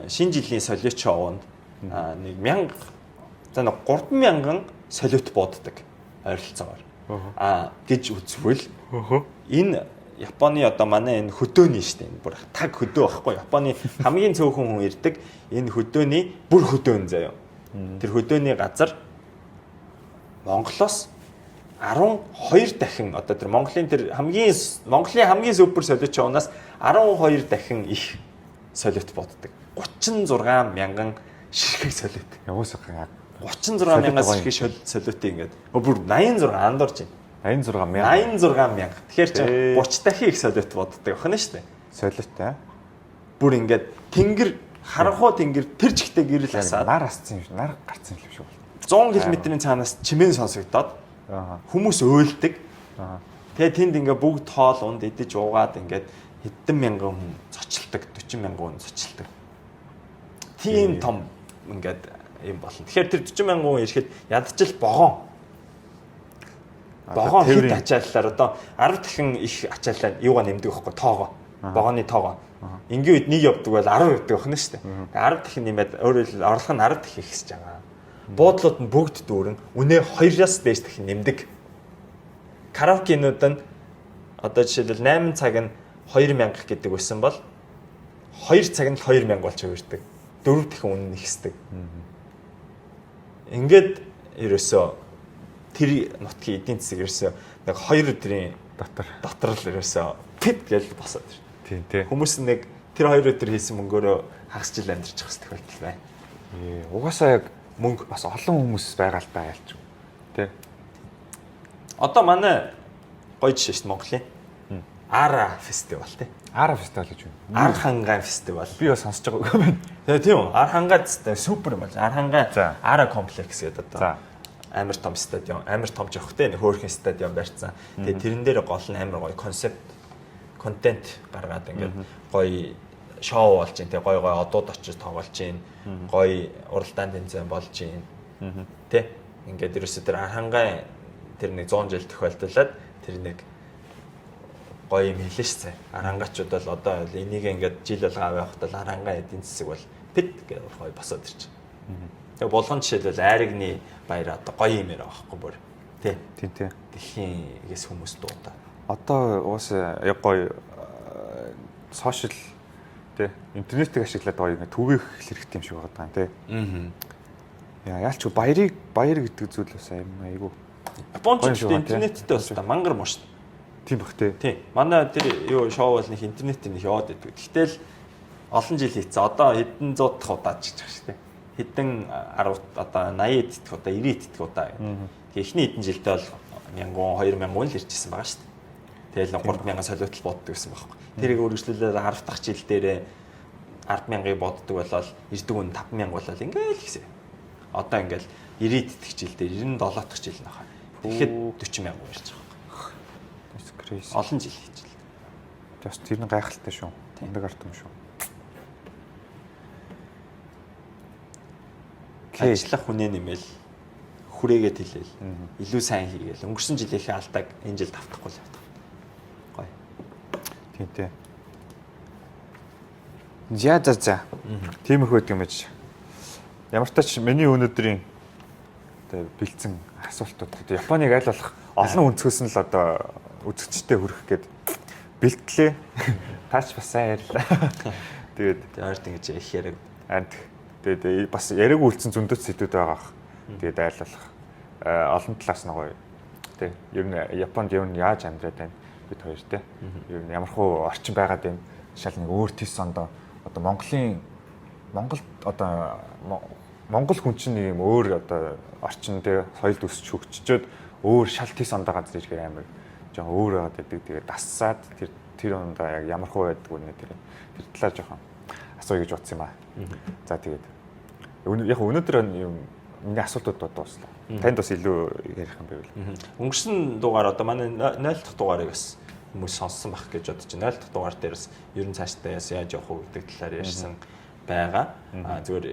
шинэ жилийн солиот шоунд нэг 3000 солиот бууддаг ойролцоогоор. Гэж үзвэл энэ Японы одоо манай энэ хөдөөний штэ энэ бүр таг хөдөө байхгүй. Японы хамгийн цөөхөн хүн ирдэг энэ хөдөөний бүр хөдөөн заяа. Тэр хөдөөний газар Монголоос 12 дахин одоо тэр Монголын хамгийн супер солиот шоунаас 12 дахин их солиот боддог. 36 мянган ширхэг солиот. Явуусаа 36 мянгаас ширхэг солиотыг ингээд бүр 86 андуурж байна. 86 мянга. Тэгэхээр чи 30 дахин их солиот боддог охин шүү дээ. Солиоттой. Бүр ингээд тэнгэр харанхуй тэнгэр тэр чигтээ гэрэл хасаад нар асцсан юм шиг, нар гарцсан юм шиг. 100 км-ийн цаанаас чимээн сонсогдоод хүмүүс өөлдөг. Тэгээ тэнд ингээ бүгд хоол унд идэж уугаад ингээд хэдэн мянган хүн зочилдог, 40 мянган хүн зочилдог. Тийм том ингээд юм болно. Тэгэхээр тэр 40 мянган хүн ирэхэд ядчил богоон хэд ачааллаар одоо 10 дахин их ачааллаа юугаа нэмдэг байхгүй тоогоо. Богооны тоогоо. Ингийн үед нэг явдаг бол 10 явдаг охно шүү дээ. 10 дахин нэмээд өөрөөр хэлбэл орлого нь 10 дахин ихсэж байгаа. Буудлууд нь бүгд дүүрэн үнэ 2-аас дээш дахин нэмдэг. Караокенууд нь одоо жишээлбэл 8 цаг нь 2000 гэдэг байсан бол 2 цаг нь 2000 болж хувирдаг. 4 дахин үнэ ихсдэг. Ингээд ерөөсөө тэр нутгийн эдийн засаг ерөөсөө нэг 2 өдрийн дотор л ерөөсөө пит гэж босоод ирнэ. Тийм тий. Хүмүүс нэг тэр 2 өдөр хийсэн мөнгөөрөө хагас жил амьдарч байгаа тохиолдол байна. Угаасаа яг мөнгө бас олон хүмүүс байгаа л даа ялч. Тэ. Одоо манай гоё жишээ шүү дээ Монголын. Ара фестивал тий. Ара фестивал гэж байна. Ар хангай фестивал. Би бас сонсож байгаа юм байна. Тэгээ тийм үү. Ар хангай супер юм байна. Ар хангай За. Ара комплекс гэдэг одоо. За. Амар том стадион, амар том жоохтой нэг хөөрхөн стадион барьсан. Тэгээ тэрэн дээр гол нь амар гоё концепт, контент гаргаад ингээд гоё шоу болж байна. Тэгээ гоё одууд очиж тоглож байна. Гоё уралдаан тэмцээн болж байна. Тэ ингээд ерөөсөө тэр хангай тэр нэг 100 жил тохиолдолоод тэр нэг гоё юм хэлээ шээ. Арангачууд бол одоо энийг ингээд жил болго авах тал арангаа эдийн засаг бол пэт гэж гоё босоод ирж байна. Тэгээ болгон жишээлбэл айрагны баяр одоо гоё юм яриа байхгүй бүр. Тэ. Тийм. Дэлхийгээс хүмүүс дуудаа. Одоо уус яг гоё сошиал тий интернетийг ашиглаад гоё ингэ түгээх хэрэгтэй юм шиг байна тий. Яалч баяр гэдэг зүйл бас айгүй. Японч интернеттэй бас мангар муу шүү. Тийм бах тий. Тийм. Манай тэр юу шоу бол нэг интернетээр нэг яваад идэв. Гэтэл олон жил хийцээ. Одоо хэдэн зуун дахь удаа чиж байгаа шүү дээ. Хэдэн 10 одоо 80 идэх удаа 90 идэх удаа. Тэгээ эхний хэдэн жилдээ бол 1000 2000 л ирчихсэн байгаа шүү дээ. Тэгэл 3000 солиотл боддог гэсэн байхгүй. Тэрийг үргэлжлүүлээд 10 дахь жил дээрээ 100000-ыг боддог болол ирдэг үн 5000 болол ингээл гэсэн. Одоо ингээл 90 идэх жил дээр 97 дахь жил нөхөө. Тэгэхэд 40000 ирж байгаа. Олон жил хийж л. Бас тэр нь гайхалтай шүү. Өндөг арт юм шүү. Ажиллах хүнээ нэмэл хүрээгээд хэлээл. Илүү сайн хийгээл. Өнгөрсөн жилийнхээ алдааг энэ жилд автахгүй л явах. Гоё. Тийм. За. Тиймэрхүү гэдэг юм байж. Ямар ч тач миний өнөөдрийн одоо бэлдсэн асуултууд Японыг аль болох олон өнцгөөс нь л одоо үзэгчтэй хүрэх гээд бэлтгэлээ. Таач бас сайн ярьлаа. Тэгээд ард ингэж их яриг. Тэгээд бас яриг үйлцэн зөндөц сэдвүүд байгаа. Тэгээд айл болох олон талаас нь гоё. Тэ ер нь Японд ер нь яаж амьдраад байна бид хоёр тэ. Ер нь ямархуу орчин байгаад байна. Шал нэг өөр тийс ондоо одоо Монголд одоо Монгол хүн чинь нэг юм өөр одоо орчин тэ соёлд өсч хөгжчөөд өөр шал тийс ондоо газар ирэх амар жоо өөр байгаад байдаг. Тэгээд дасаад тэр ондоо яг ямархуу байдаг үнэ тэр талаар жоохон асууя гэж бодсон юм аа. За тэгээд яг өнөөдөр юм миний асуултууд дууслаа. Танд бас илүү ярих юм байвал. Өнгөрсөн дугаар одоо манай 0 дахь дугаарыг бас хүмүүс сонссон байх гэж бодож байна. 0 дахь дугаар дээр бас ер нь цаашдаа яаж явах уу гэдэг талаар ярьсан байгаа. Зүгээр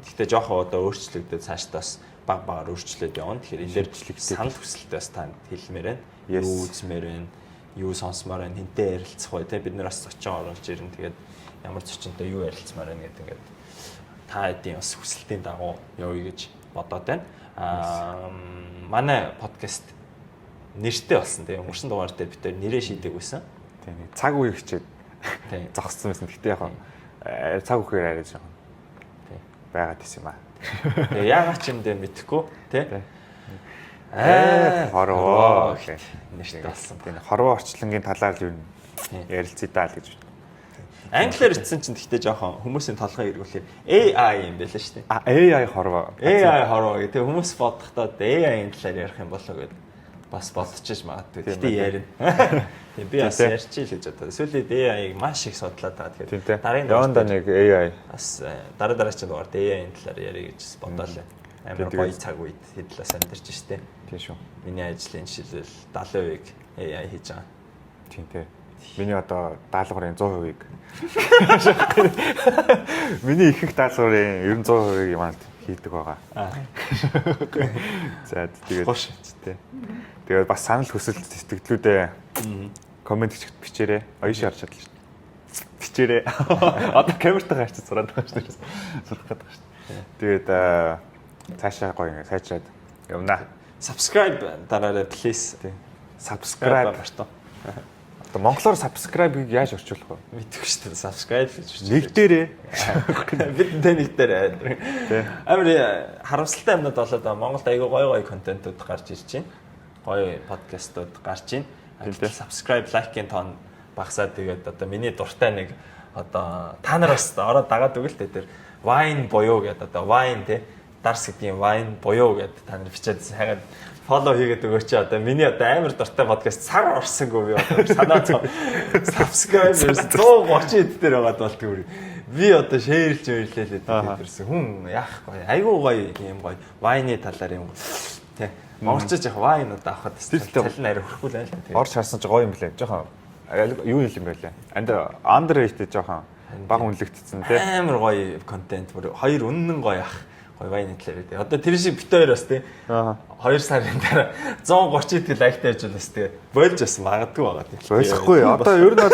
гэхдээ жоохон одоо өөрчлөгдөд цаашдаа бас багаар өөрчлөөд явна. Тэгэхээр энэ дээр санал хүсэлтээ бас танд хэлмээр байна. Юу үзмээр байна, юу сонсмоор байна, хинтээ ярилцах бай. Бид нар бас зочин оруулж ирнэ. Тэгээд ямар зочинтой юу ярилцмаар байна гэдэг ингээд та хэдийн бас хүсэлтийн дагуу явъя гэж бодоод байна. Манай подкаст нэртэй болсон. Тэгээ өнгөрсөн дугаар дээр бид нэрээ шийдэг байсан. Тийм цаг үе хичээд зогссон байсан. Гэхдээ яг цаг үхээр арай жоохон байгаад исэн юм аа. Тэгээ яагаад ч юм дээр мэдэхгүй тий. Хорвоо нэртэй болсон. Тийм хорвоо орчлонгийн талаар юу ярилцъя даа л гэж. Англиар ицсэн чинь гэхдээ жоохон хүмүүсийн толгой эргүүлээ. AI юм байлаа шүү дээ. AI хорвоо. AI хорвоо гэх. Тэгээ хүмүүс бодохдоо AI-ийн талаар ярих юм болоо гэд бас бодчихж магадгүй. Гэхдээ ярина. Тийм би бас ярьчих л гэж бодоо. Сүүлийн AI-ыг маш их судлаад байгаа. Тэгэхээр дараагийн яванда нэг AI бас дараагийн дугаард AI-ийн талаар ярих гэж бодлоо. Амар гоё цаг үед хэдлээс амьдарч штэ. Тийм шүү. Миний ажлын жишээлбэл 70% AI хийж байгаа. Тийм тий. Миний одоо даалгаврын 100%-ийг миний ихэнх даалгаврын ер нь 100%-ийг юмд хийдэг байгаа. За тэгээд гош тий. Тэгээд бас санал хүсэлт сэтгэлдлүүдээ комент бичээрэй. Оёш харж чадлаа шүү дээ. Бичээрэй. Одоо камертаа гарч зураад байгаа шүү дээ. Сурах гэдэг шүү дээ. Тэгээд цаашаа гоё ингэ сайжраад явна. Subscribe дараарай please. Subscribe бартаа. Одоо монголоор subscribe-ыг яаж орчуулах вэ? Мэдгүй шүү дээ. Subscribe гэж орчуулж. Нэг дээрээ. Бидэнтэй нэг дээр. Амар харамсалтай юмнууд болоод Монголд айгүй гоё контентууд гарч ирж байна. Гоё подкастууд гарч байна. Subscribe, like-ийн тоон багасаад тэгээд одоо миний дуртай нэг одоо та нар бас ороод дагаад өгөл тэ тэр Wine буюу гэдэг одоо Wine те Дарс гэдгийн wine буюу гэдэг та нар бичээдсэн. Хагаад фоллоу хийгээд өгөөч. Одоо миний одоо амар дуртай подкаст сар орсонгүй би одоо санаа subscribe 130 эд дээр байгаад болтгүй. Би одоо шеэрлж өрлөөлээд ирсэн. Хүн яах гоё. Айгуу гоё юм гоё. Wine-ы талаар юм. Тэ. Монголчууд яг wine одоо авахад талын арай хөрөхгүй л байл та. Орж харсан ч гоё юм блэ. Жохон юу юм бэ лээ. Underrated жохон бага үнэлэгдсэн тий. Амар гоё контент бүр хоёр үнэн гоё ах. Гоё wine талаар тий. Одоо тэр шиг бит хоёр бас тий. 2 сарын дараа 130 эд лайктай байж бас тий. Болж бас магадгүй байгаа тий. Ойлгохгүй. Одоо ер нь бол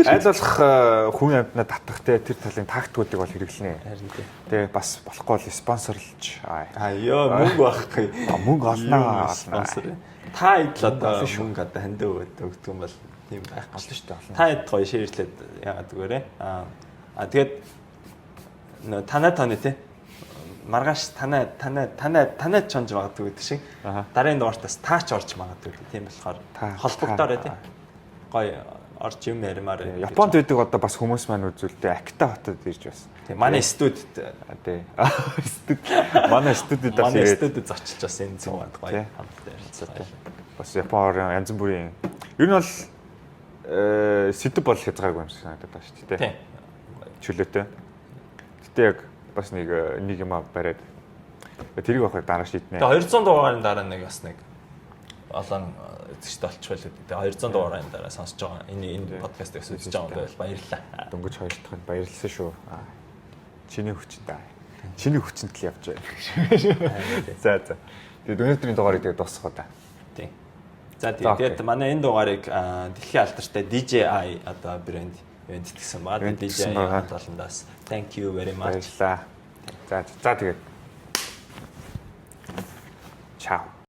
аль болох хүн амтнаа татах тий тэр талын тактикуудыг бол хэрэглэнэ. Харин тий. Тэ бас болохгүй бол спонсорлж. Ёо мөнгө байхгүй. Мөнгө олноо. Спонсор. Та хэд л одоо мөнгө одоо ханд өгдөг юм бол тийм байхгүй Болно шүү дээ. Та хэд гоё шеэрлээд яагаад үгээрээ. Тэгээд танай тооны тий. Маргааш танай чонж магадгүй гэдэг шиг. Дараагийн дугаартаас таач орж магадгүй. Тийм болохоор холбогдоорой тий. Гоё орж юм ярмаар. Японд байдаг одоо бас хүмүүс маань үзүүлдэг Акита хотод ирж байсан. Тийм манай студид тий. Манай студид бас манай студид зочилж бас энэ зүүн гоё хамтдаа ярилцсан. Бас Японоор янз бүрийн ер нь бол сэдв бол хязгааргүй юм шиг санагдаад байна шүү дээ. Тийм. Чөлөөтэй. Гэтэ яг бас нэг юм бариад тэрийг авах дараа шийднэ. Тэгээ 200 дугаарын дараа нэг бас нэг олон эцэгт олчвал тэгээ 200 дугаарын дараа сонсож байгаа. Энэ подкастыг үзэж байгаа бол баярлалаа. Дөнгөж хоёр дахь нь баярлсан шүү. Чиний хүчтэй. Чиний хүчинд л явж байна. За. Тэгээд өнөөдрийн дугаарыг тэгээд дуусгах уу та. Тийм. За тэгээд манай энэ дугаарыг дэлхийн алдартай DJI одоо брэнд event гэсэн байна. DJI болондоос thank you very much. Баярлалаа. За тэгээд. Чао.